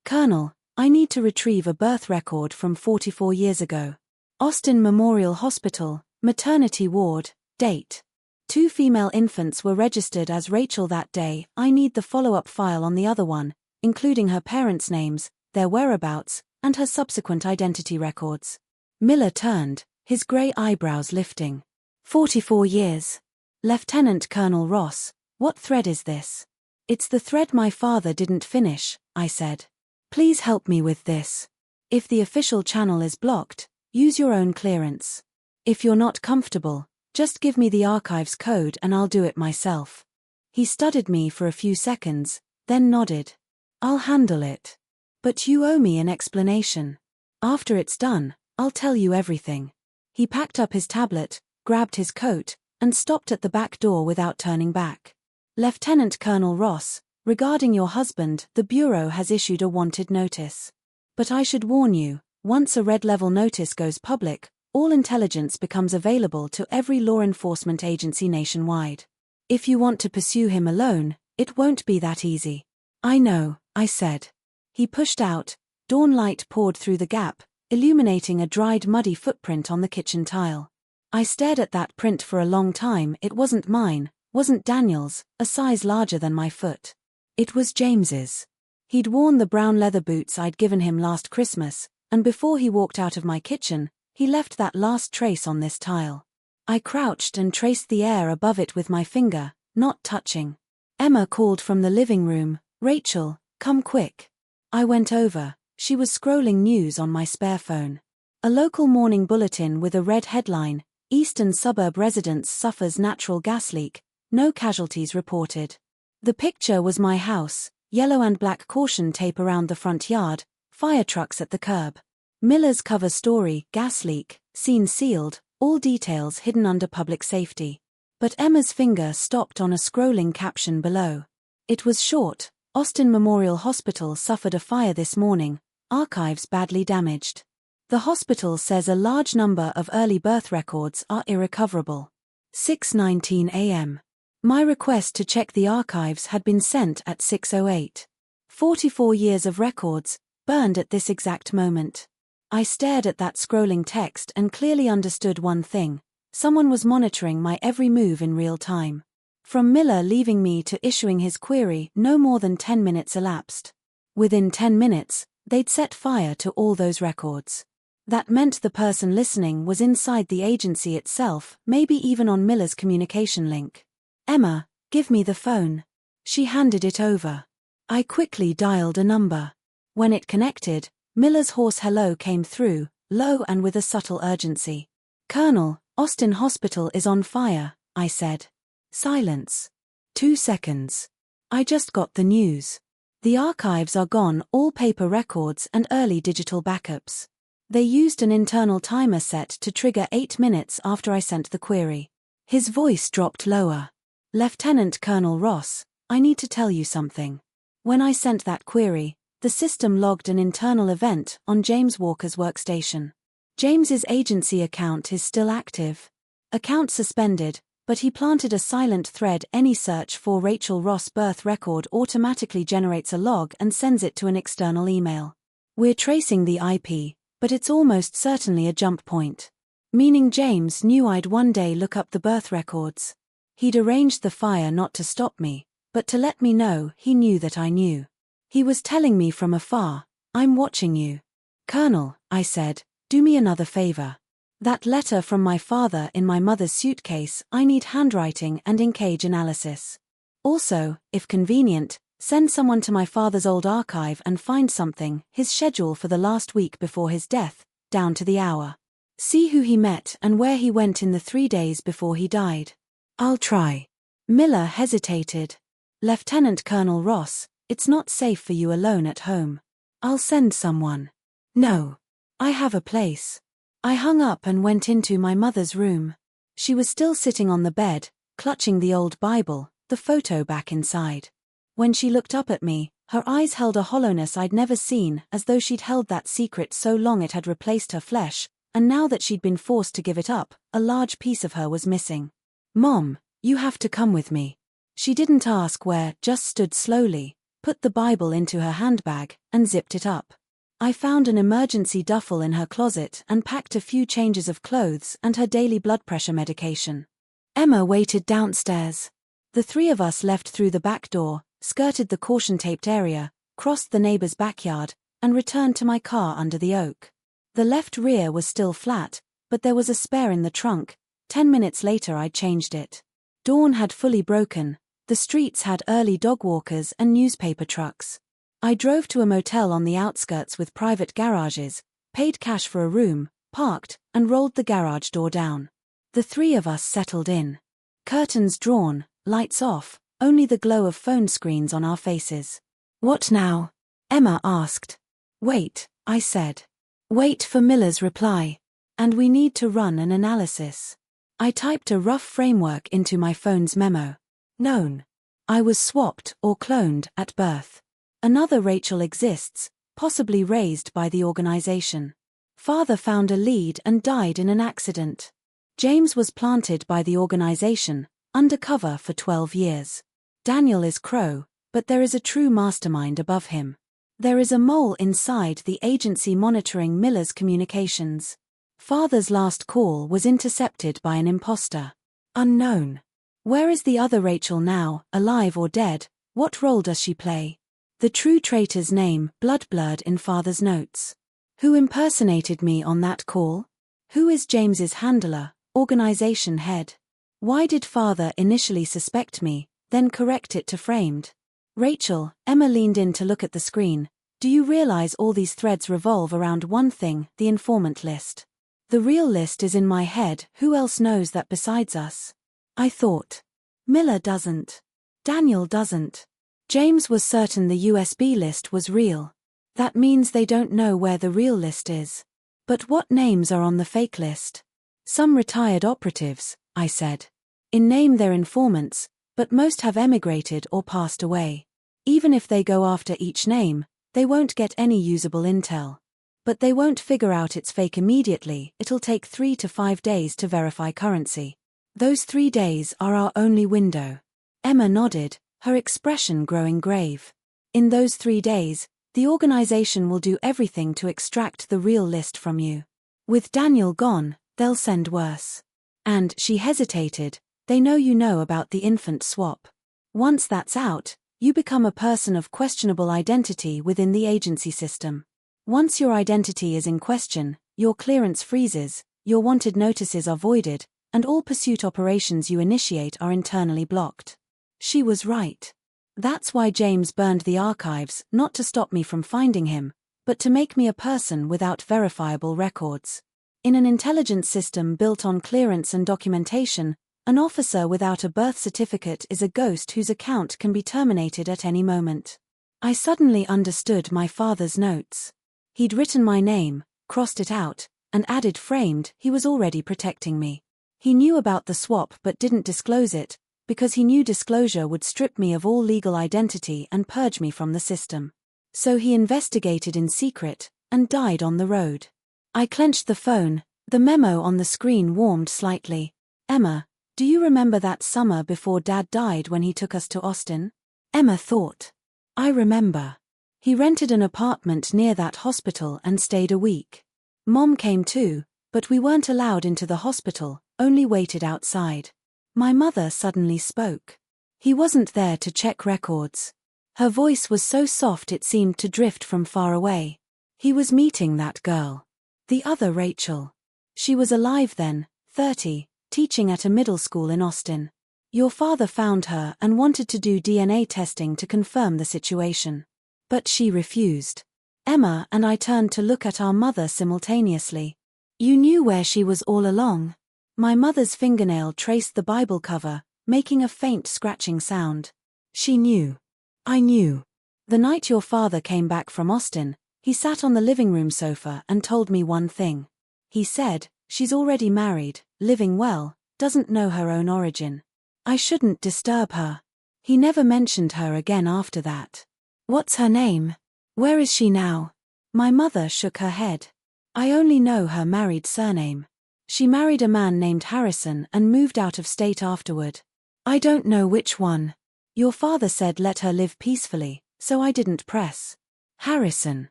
Colonel, I need to retrieve a birth record from 44 years ago. Austin Memorial Hospital, maternity ward, date. 2 female infants were registered as Rachel that day. I need the follow-up file on the other one, including her parents' names, their whereabouts, and her subsequent identity records. Miller turned, his grey eyebrows lifting. 44 years. Lieutenant Colonel Ross, what thread is this? It's the thread my father didn't finish, I said. Please help me with this. If the official channel is blocked, use your own clearance. If you're not comfortable, just give me the archives code and I'll do it myself. He studied me for a few seconds, then nodded. I'll handle it. But you owe me an explanation. After it's done, I'll tell you everything. He packed up his tablet, grabbed his coat, and stopped at the back door without turning back. Lieutenant Colonel Ross, regarding your husband, the Bureau has issued a wanted notice. But I should warn you, once a red-level notice goes public, all intelligence becomes available to every law enforcement agency nationwide. If you want to pursue him alone, it won't be that easy. I know, I said. He pushed out, dawn light poured through the gap, illuminating a dried muddy footprint on the kitchen tile. I stared at that print for a long time. It wasn't mine, wasn't Daniel's, a size larger than my foot. It was James's. He'd worn the brown leather boots I'd given him last Christmas, and before he walked out of my kitchen, he left that last trace on this tile. I crouched and traced the air above it with my finger, not touching. Emma called from the living room, Rachel, come quick. I went over, she was scrolling news on my spare phone. A local morning bulletin with a red headline, Eastern suburb residents suffers natural gas leak, no casualties reported. The picture was my house, yellow and black caution tape around the front yard, fire trucks at the curb. Miller's cover story, gas leak, scene sealed, all details hidden under public safety. But Emma's finger stopped on a scrolling caption below. It was short, Austin Memorial Hospital suffered a fire this morning, archives badly damaged. The hospital says a large number of early birth records are irrecoverable. 6:19 a.m. My request to check the archives had been sent at 6:08. 44 years of records, burned at this exact moment. I stared at that scrolling text and clearly understood one thing. Someone was monitoring my every move in real time. From Miller leaving me to issuing his query, no more than 10 minutes elapsed. Within 10 minutes, they'd set fire to all those records. That meant the person listening was inside the agency itself, maybe even on Miller's communication link. "Emma, give me the phone." She handed it over. I quickly dialed a number. When it connected, Miller's hoarse hello came through, low and with a subtle urgency. "Colonel, Austin Hospital is on fire," I said. Silence. 2 seconds. "I just got the news. The archives are gone, all paper records and early digital backups. They used an internal timer set to trigger 8 minutes after I sent the query." His voice dropped lower. "Lieutenant Colonel Ross, I need to tell you something. When I sent that query, the system logged an internal event on James Walker's workstation. James's agency account is still active. Account suspended, but he planted a silent thread. Any search for Rachel Ross birth record automatically generates a log and sends it to an external email. We're tracing the IP, but it's almost certainly a jump point. Meaning James knew I'd one day look up the birth records. He'd arranged the fire not to stop me, but to let me know he knew that I knew. He was telling me from afar, I'm watching you. Colonel, I said, do me another favor. That letter from my father in my mother's suitcase, I need handwriting and inkage analysis. Also, if convenient, send someone to my father's old archive and find something, his schedule for the last week before his death, down to the hour. See who he met and where he went in the 3 days before he died. I'll try. Miller hesitated. Lieutenant Colonel Ross, it's not safe for you alone at home. I'll send someone. No. I have a place. I hung up and went into my mother's room. She was still sitting on the bed, clutching the old Bible, the photo back inside. When she looked up at me, her eyes held a hollowness I'd never seen, as though she'd held that secret so long it had replaced her flesh, and now that she'd been forced to give it up, a large piece of her was missing. Mom, you have to come with me. She didn't ask where, just stood slowly, put the Bible into her handbag, and zipped it up. I found an emergency duffel in her closet and packed a few changes of clothes and her daily blood pressure medication. Emma waited downstairs. The 3 of us left through the back door, skirted the caution-taped area, crossed the neighbor's backyard, and returned to my car under the oak. The left rear was still flat, but there was a spare in the trunk. 10 minutes later I'd changed it. Dawn had fully broken. The streets had early dog walkers and newspaper trucks. I drove to a motel on the outskirts with private garages, paid cash for a room, parked, and rolled the garage door down. The 3 of us settled in. Curtains drawn, lights off, only the glow of phone screens on our faces. What now? Emma asked. Wait, I said. Wait for Miller's reply. And we need to run an analysis. I typed a rough framework into my phone's memo. Known. I was swapped or cloned at birth. Another Rachel exists, possibly raised by the organization. Father found a lead and died in an accident. James was planted by the organization, undercover for 12 years. Daniel is Crow, but there is a true mastermind above him. There is a mole inside the agency monitoring Miller's communications. Father's last call was intercepted by an imposter. Unknown. Where is the other Rachel now, alive or dead? What role does she play? The true traitor's name, blood-blurred in Father's notes. Who impersonated me on that call? Who is James's handler, organization head? Why did Father initially suspect me, then correct it to framed? Rachel, Emma leaned in to look at the screen. Do you realize all these threads revolve around one thing, the informant list? The real list is in my head, who else knows that besides us? I thought. Miller doesn't. Daniel doesn't. James was certain the USB list was real. That means they don't know where the real list is. But what names are on the fake list? Some retired operatives, I said. In name they're informants, but most have emigrated or passed away. Even if they go after each name, they won't get any usable intel. But they won't figure out it's fake immediately, it'll take 3 to 5 days to verify currency. Those 3 days are our only window. Emma nodded, her expression growing grave. In those 3 days, the organization will do everything to extract the real list from you. With Daniel gone, they'll send worse. And, she hesitated, they know you know about the infant swap. Once that's out, you become a person of questionable identity within the agency system. Once your identity is in question, your clearance freezes, your wanted notices are voided, and all pursuit operations you initiate are internally blocked. She was right. That's why James burned the archives, not to stop me from finding him, but to make me a person without verifiable records. In an intelligence system built on clearance and documentation, an officer without a birth certificate is a ghost whose account can be terminated at any moment. I suddenly understood my father's notes. He'd written my name, crossed it out, and added framed. He was already protecting me. He knew about the swap but didn't disclose it, because he knew disclosure would strip me of all legal identity and purge me from the system. So he investigated in secret, and died on the road. I clenched the phone, the memo on the screen warmed slightly. Emma, do you remember that summer before Dad died when he took us to Austin? Emma thought. I remember. He rented an apartment near that hospital and stayed a week. Mom came too, but we weren't allowed into the hospital, only waited outside. My mother suddenly spoke. He wasn't there to check records. Her voice was so soft it seemed to drift from far away. He was meeting that girl. The other Rachel. She was alive then, 30, teaching at a middle school in Austin. Your father found her and wanted to do DNA testing to confirm the situation. But she refused. Emma and I turned to look at our mother simultaneously. You knew where she was all along. My mother's fingernail traced the Bible cover, making a faint scratching sound. She knew. I knew. The night your father came back from Austin, he sat on the living room sofa and told me one thing. He said, she's already married, living well, doesn't know her own origin. I shouldn't disturb her. He never mentioned her again after that. What's her name? Where is she now? My mother shook her head. I only know her married surname. She married a man named Harrison and moved out of state afterward. I don't know which one. Your father said let her live peacefully, so I didn't press. Harrison.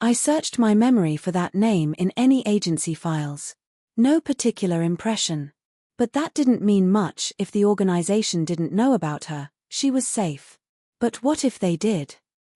I searched my memory for that name in any agency files. No particular impression. But that didn't mean much if the organization didn't know about her. She was safe. But what if they did?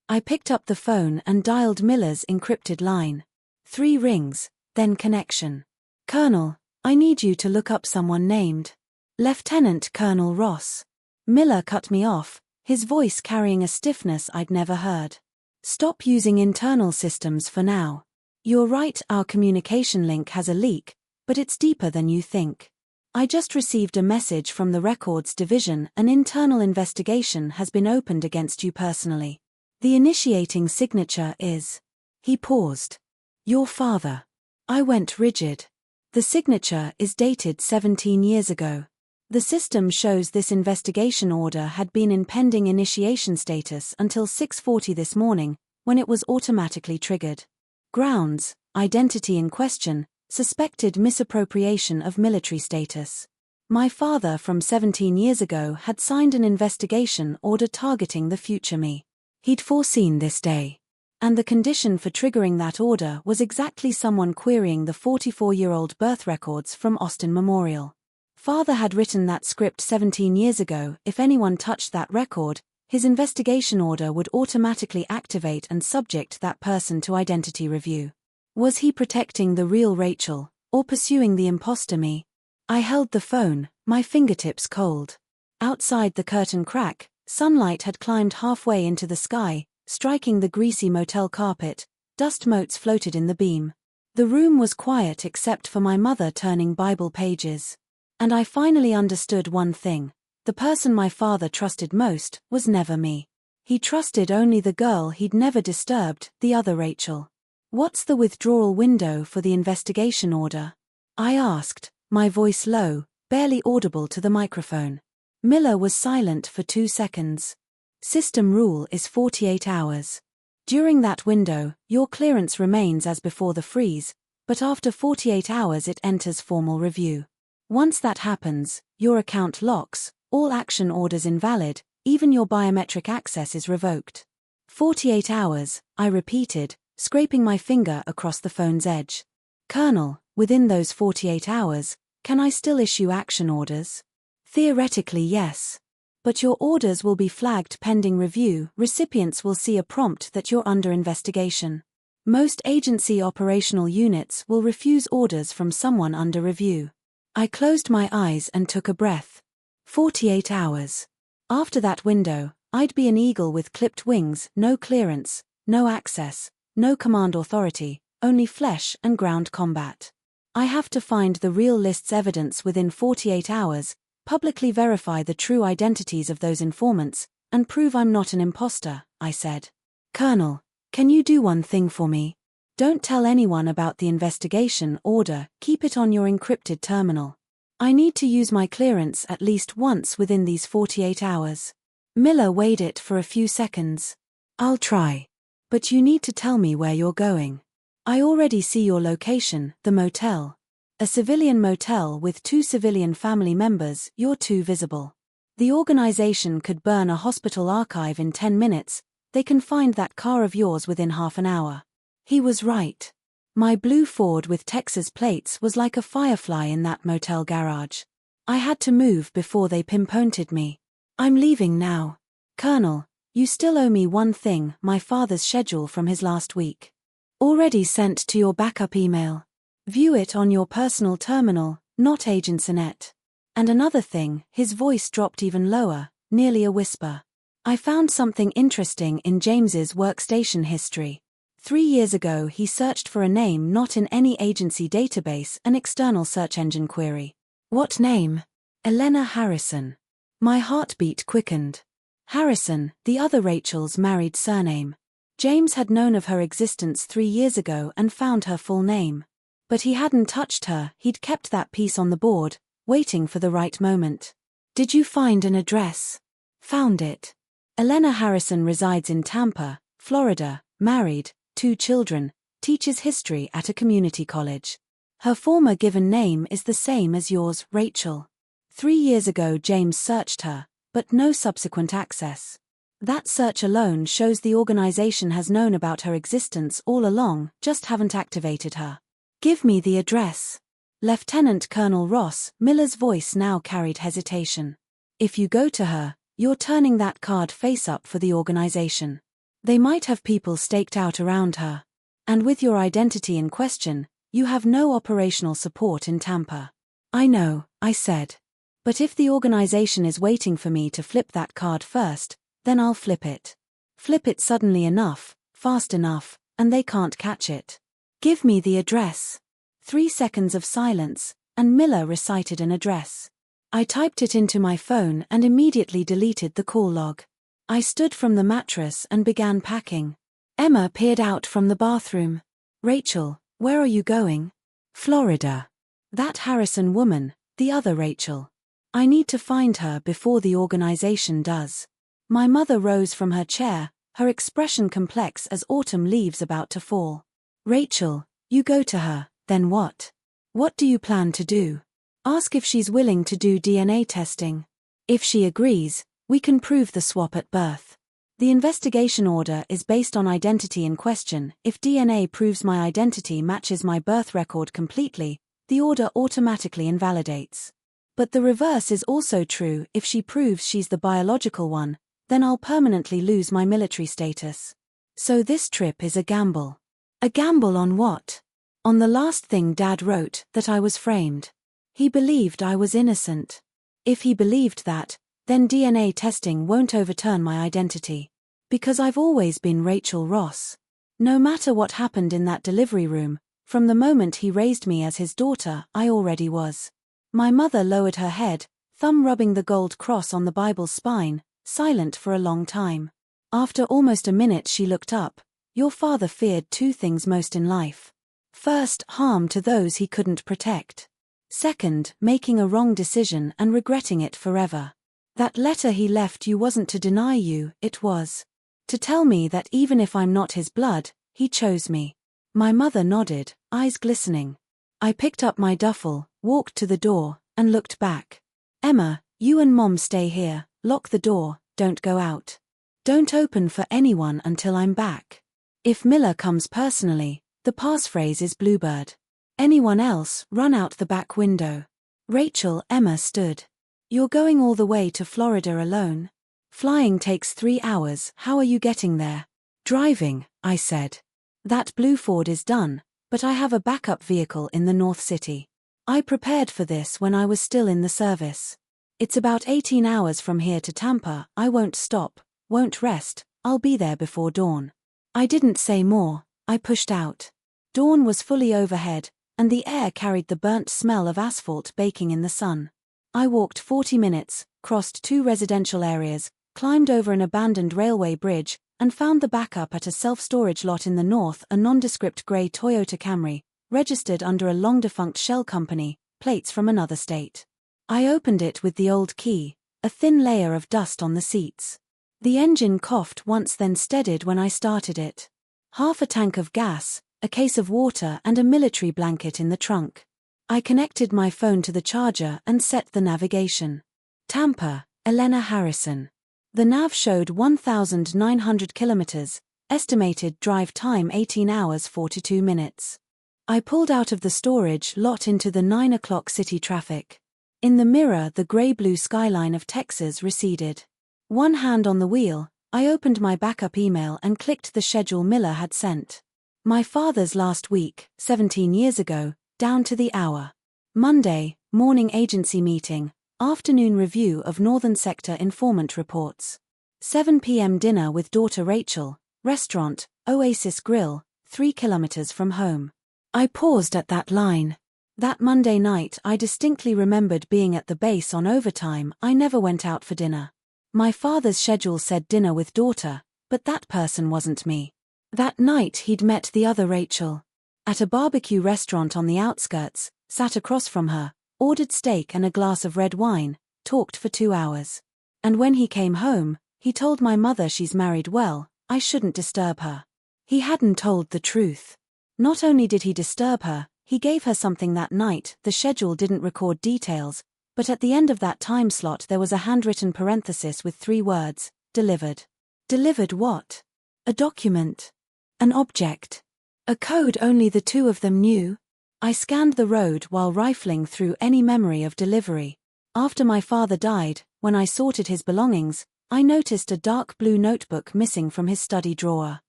I picked up the phone and dialed Miller's encrypted line. 3 rings, then connection. Colonel, I need you to look up someone named Lieutenant Colonel Ross. Miller cut me off, his voice carrying a stiffness I'd never heard. Stop using internal systems for now. You're right, our communication link has a leak, but it's deeper than you think. I just received a message from the records division. An internal investigation has been opened against you personally. The initiating signature is... He paused. Your father. I went rigid. The signature is dated 17 years ago. The system shows this investigation order had been in pending initiation status until 6:40 this morning, when it was automatically triggered. Grounds, identity in question, suspected misappropriation of military status. My father from 17 years ago had signed an investigation order targeting the future me. He'd foreseen this day. And the condition for triggering that order was exactly someone querying the 44-year-old birth records from Austin Memorial. Father had written that script 17 years ago. If anyone touched that record, his investigation order would automatically activate and subject that person to identity review. Was he protecting the real Rachel, or pursuing the imposter me? I held the phone, my fingertips cold. Outside the curtain crack, sunlight had climbed halfway into the sky, striking the greasy motel carpet. Dust motes floated in the beam. The room was quiet except for my mother turning Bible pages. And I finally understood one thing. The person my father trusted most was never me. He trusted only the girl he'd never disturbed, the other Rachel. "What's the withdrawal window for the investigation order?" I asked, my voice low, barely audible to the microphone. Miller was silent for 2 seconds. "System rule is 48 hours. During that window, your clearance remains as before the freeze, but after 48 hours it enters formal review. Once that happens, your account locks, all action orders invalid, even your biometric access is revoked." 48 hours, I repeated, scraping my finger across the phone's edge. "Colonel, within those 48 hours, can I still issue action orders?" "Theoretically, yes. But your orders will be flagged pending review. Recipients will see a prompt that you're under investigation. Most agency operational units will refuse orders from someone under review." I closed my eyes and took a breath. 48 hours. After that window, I'd be an eagle with clipped wings, no clearance, no access, no command authority, only flesh and ground combat. I have to find the real list's evidence within 48 hours, publicly verify the true identities of those informants, and prove I'm not an imposter, I said. "Colonel, can you do one thing for me? Don't tell anyone about the investigation order, keep it on your encrypted terminal. I need to use my clearance at least once within these 48 hours. Miller weighed it for a few seconds. "I'll try. But you need to tell me where you're going. I already see your location, the motel. A civilian motel with 2 civilian family members, you're too visible. The organization could burn a hospital archive in 10 minutes, they can find that car of yours within half an hour." He was right. My blue Ford with Texas plates was like a firefly in that motel garage. I had to move before they pinpointed me. "I'm leaving now. Colonel, you still owe me one thing, my father's schedule from his last week. Already sent to your backup email. View it on your personal terminal, not Agent's Net. And another thing," his voice dropped even lower, nearly a whisper. "I found something interesting in James's workstation history. 3 years ago he searched for a name not in any agency database, an external search engine query." "What name?" "Elena Harrison." My heartbeat quickened. Harrison, the other Rachel's married surname. James had known of her existence 3 years ago and found her full name. But he hadn't touched her, he'd kept that piece on the board, waiting for the right moment. "Did you find an address?" "Found it. Elena Harrison resides in Tampa, Florida, married, 2 children, teaches history at a community college. Her former given name is the same as yours, Rachel. 3 years ago James searched her, but no subsequent access. That search alone shows the organization has known about her existence all along, just haven't activated her." "Give me the address." Lieutenant Colonel Ross, Miller's voice now carried hesitation. "If you go to her, you're turning that card face up for the organization. They might have people staked out around her. And with your identity in question, you have no operational support in Tampa." "I know," I said. "But if the organization is waiting for me to flip that card first, then I'll flip it. Flip it suddenly enough, fast enough, and they can't catch it. Give me the address." 3 seconds of silence, and Miller recited an address. I typed it into my phone and immediately deleted the call log. I stood from the mattress and began packing. Emma peered out from the bathroom. "Rachel, where are you going?" "Florida." "That Harrison woman, the other Rachel. I need to find her before the organization does." My mother rose from her chair, her expression complex as autumn leaves about to fall. "Rachel, you go to her, then what? What do you plan to do? Ask if she's willing to do DNA testing. If she agrees, we can prove the swap at birth. The investigation order is based on identity in question. If DNA proves my identity matches my birth record completely, the order automatically invalidates. But the reverse is also true. If she proves she's the biological one, then I'll permanently lose my military status. So this trip is a gamble. A gamble on what? On the last thing Dad wrote, that I was framed. He believed I was innocent. If he believed that, then DNA testing won't overturn my identity. Because I've always been Rachel Ross. No matter what happened in that delivery room, from the moment he raised me as his daughter, I already was. My mother lowered her head, thumb rubbing the gold cross on the Bible's spine, silent for a long time. After almost a minute she looked up. Your father feared two things most in life. First, harm to those he couldn't protect. Second, making a wrong decision and regretting it forever. That letter he left you wasn't to deny you, it was to tell me that even if I'm not his blood, he chose me. My mother nodded, eyes glistening. I picked up my duffel, walked to the door, and looked back. Emma, you and Mom stay here, lock the door, don't go out. Don't open for anyone until I'm back. If Miller comes personally, the passphrase is Bluebird. Anyone else, run out the back window. Rachel, Emma stood. You're going all the way to Florida alone? Flying takes 3 hours, how are you getting there? Driving, I said. That blue Ford is done, but I have a backup vehicle in the North City. I prepared for this when I was still in the service. It's about 18 hours from here to Tampa, I won't stop, won't rest, I'll be there before dawn. I didn't say more, I pushed out. Dawn was fully overhead, and the air carried the burnt smell of asphalt baking in the sun. I walked 40 minutes, crossed 2 residential areas, climbed over an abandoned railway bridge, and found the backup at a self-storage lot in the north, a nondescript grey Toyota Camry, registered under a long-defunct shell company, plates from another state. I opened it with the old key, a thin layer of dust on the seats. The engine coughed once, then steadied when I started it. Half a tank of gas, a case of water and a military blanket in the trunk. I connected my phone to the charger and set the navigation. Tampa, Elena Harrison. The nav showed 1,900 kilometers, estimated drive time 18 hours 42 minutes. I pulled out of the storage lot into the 9 o'clock city traffic. In the mirror, the gray-blue skyline of Texas receded. One hand on the wheel, I opened my backup email and clicked the schedule Miller had sent. My father's last week, 17 years ago, down to the hour. Monday, morning agency meeting, afternoon review of Northern Sector informant reports. 7 p.m. dinner with daughter Rachel, restaurant, Oasis Grill, 3 kilometers from home. I paused at that line. That Monday night I distinctly remembered being at the base on overtime. I never went out for dinner. My father's schedule said dinner with daughter, but that person wasn't me. That night he'd met the other Rachel. At a barbecue restaurant on the outskirts, sat across from her, ordered steak and a glass of red wine, talked for 2 hours. And when he came home, he told my mother she's married well, I shouldn't disturb her. He hadn't told the truth. Not only did he disturb her, he gave her something that night. The schedule didn't record details, but at the end of that time slot there was a handwritten parenthesis with 3 words, delivered. Delivered what? A document. An object. A code only the two of them knew. I scanned the road while rifling through any memory of delivery. After my father died, when I sorted his belongings, I noticed a dark blue notebook missing from his study drawer.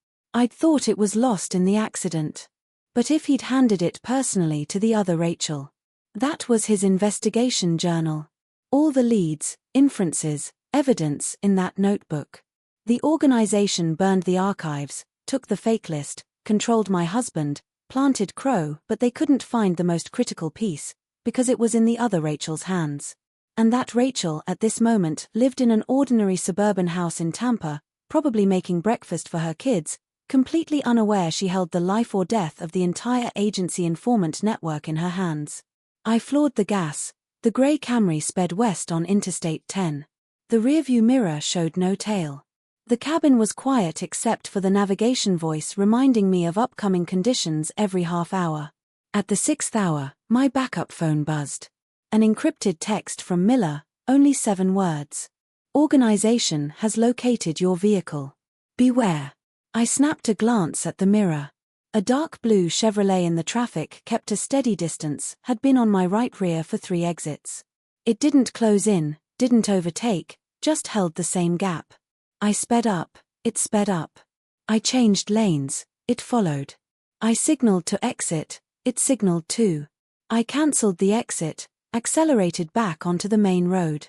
I'd thought it was lost in the accident. But if he'd handed it personally to the other Rachel. That was his investigation journal. All the leads, inferences, evidence in that notebook. The organization burned the archives, took the fake list, controlled my husband, planted Crow, but they couldn't find the most critical piece, because it was in the other Rachel's hands. And that Rachel, at this moment, lived in an ordinary suburban house in Tampa, probably making breakfast for her kids, completely unaware she held the life or death of the entire agency informant network in her hands. I floored the gas. The gray Camry sped west on Interstate 10. The rearview mirror showed no tail. The cabin was quiet except for the navigation voice reminding me of upcoming conditions every half hour. At the 6th hour, my backup phone buzzed. An encrypted text from Miller, only 7 words. Organization has located your vehicle. Beware. I snapped a glance at the mirror. A dark blue Chevrolet in the traffic kept a steady distance, had been on my right rear for 3 exits. It didn't close in, didn't overtake, just held the same gap. I sped up, it sped up. I changed lanes, it followed. I signaled to exit, it signaled too. I cancelled the exit, accelerated back onto the main road.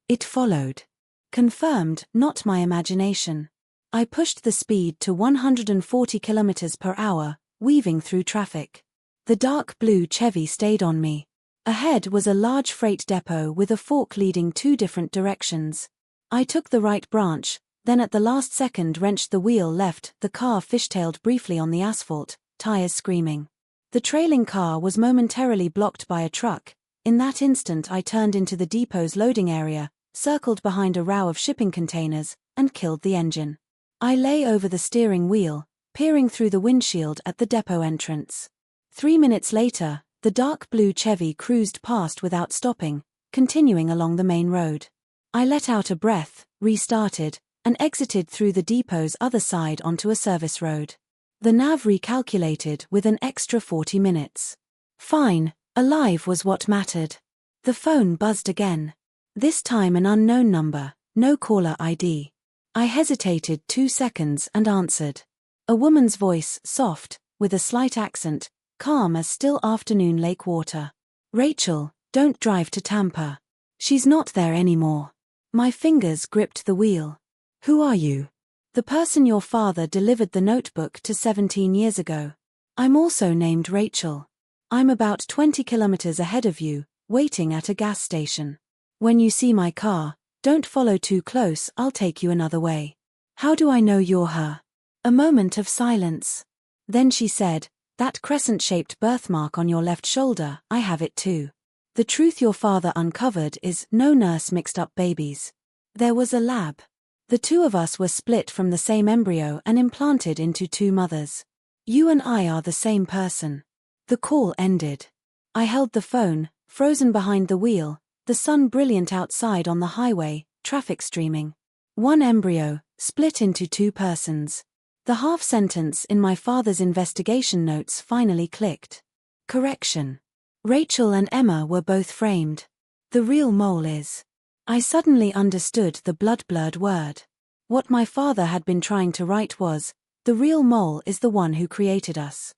It followed. Confirmed, not my imagination. I pushed the speed to 140 kilometers per hour, weaving through traffic. The dark blue Chevy stayed on me. Ahead was a large freight depot with a fork leading 2 different directions. I took the right branch, then at the last second wrenched the wheel left. The car fishtailed briefly on the asphalt, tires screaming. The trailing car was momentarily blocked by a truck. In that instant I turned into the depot's loading area, circled behind a row of shipping containers, and killed the engine. I lay over the steering wheel, peering through the windshield at the depot entrance. 3 minutes later, the dark blue Chevy cruised past without stopping, continuing along the main road. I let out a breath, restarted, and exited through the depot's other side onto a service road. The nav recalculated with an extra 40 minutes. Fine, alive was what mattered. The phone buzzed again. This time an unknown number, no caller ID. I hesitated 2 seconds and answered. A woman's voice, soft, with a slight accent, calm as still afternoon lake water. "Rachel, don't drive to Tampa. She's not there anymore." My fingers gripped the wheel. "Who are you?" "The person your father delivered the notebook to 17 years ago. I'm also named Rachel. I'm about 20 kilometers ahead of you, waiting at a gas station. When you see my car, don't follow too close, I'll take you another way." "How do I know you're her?" A moment of silence. Then she said, "That crescent-shaped birthmark on your left shoulder, I have it too. The truth your father uncovered is no nurse mixed up babies. There was a lab. The 2 of us were split from the same embryo and implanted into 2 mothers. You and I are the same person." The call ended. I held the phone, frozen behind the wheel, the sun brilliant outside on the highway, traffic streaming. 1 embryo, split into 2 persons. The half-sentence in my father's investigation notes finally clicked. Correction. Rachel and Emma were both framed. The real mole is. I suddenly understood the blood-blurred word. What my father had been trying to write was, the real mole is the one who created us.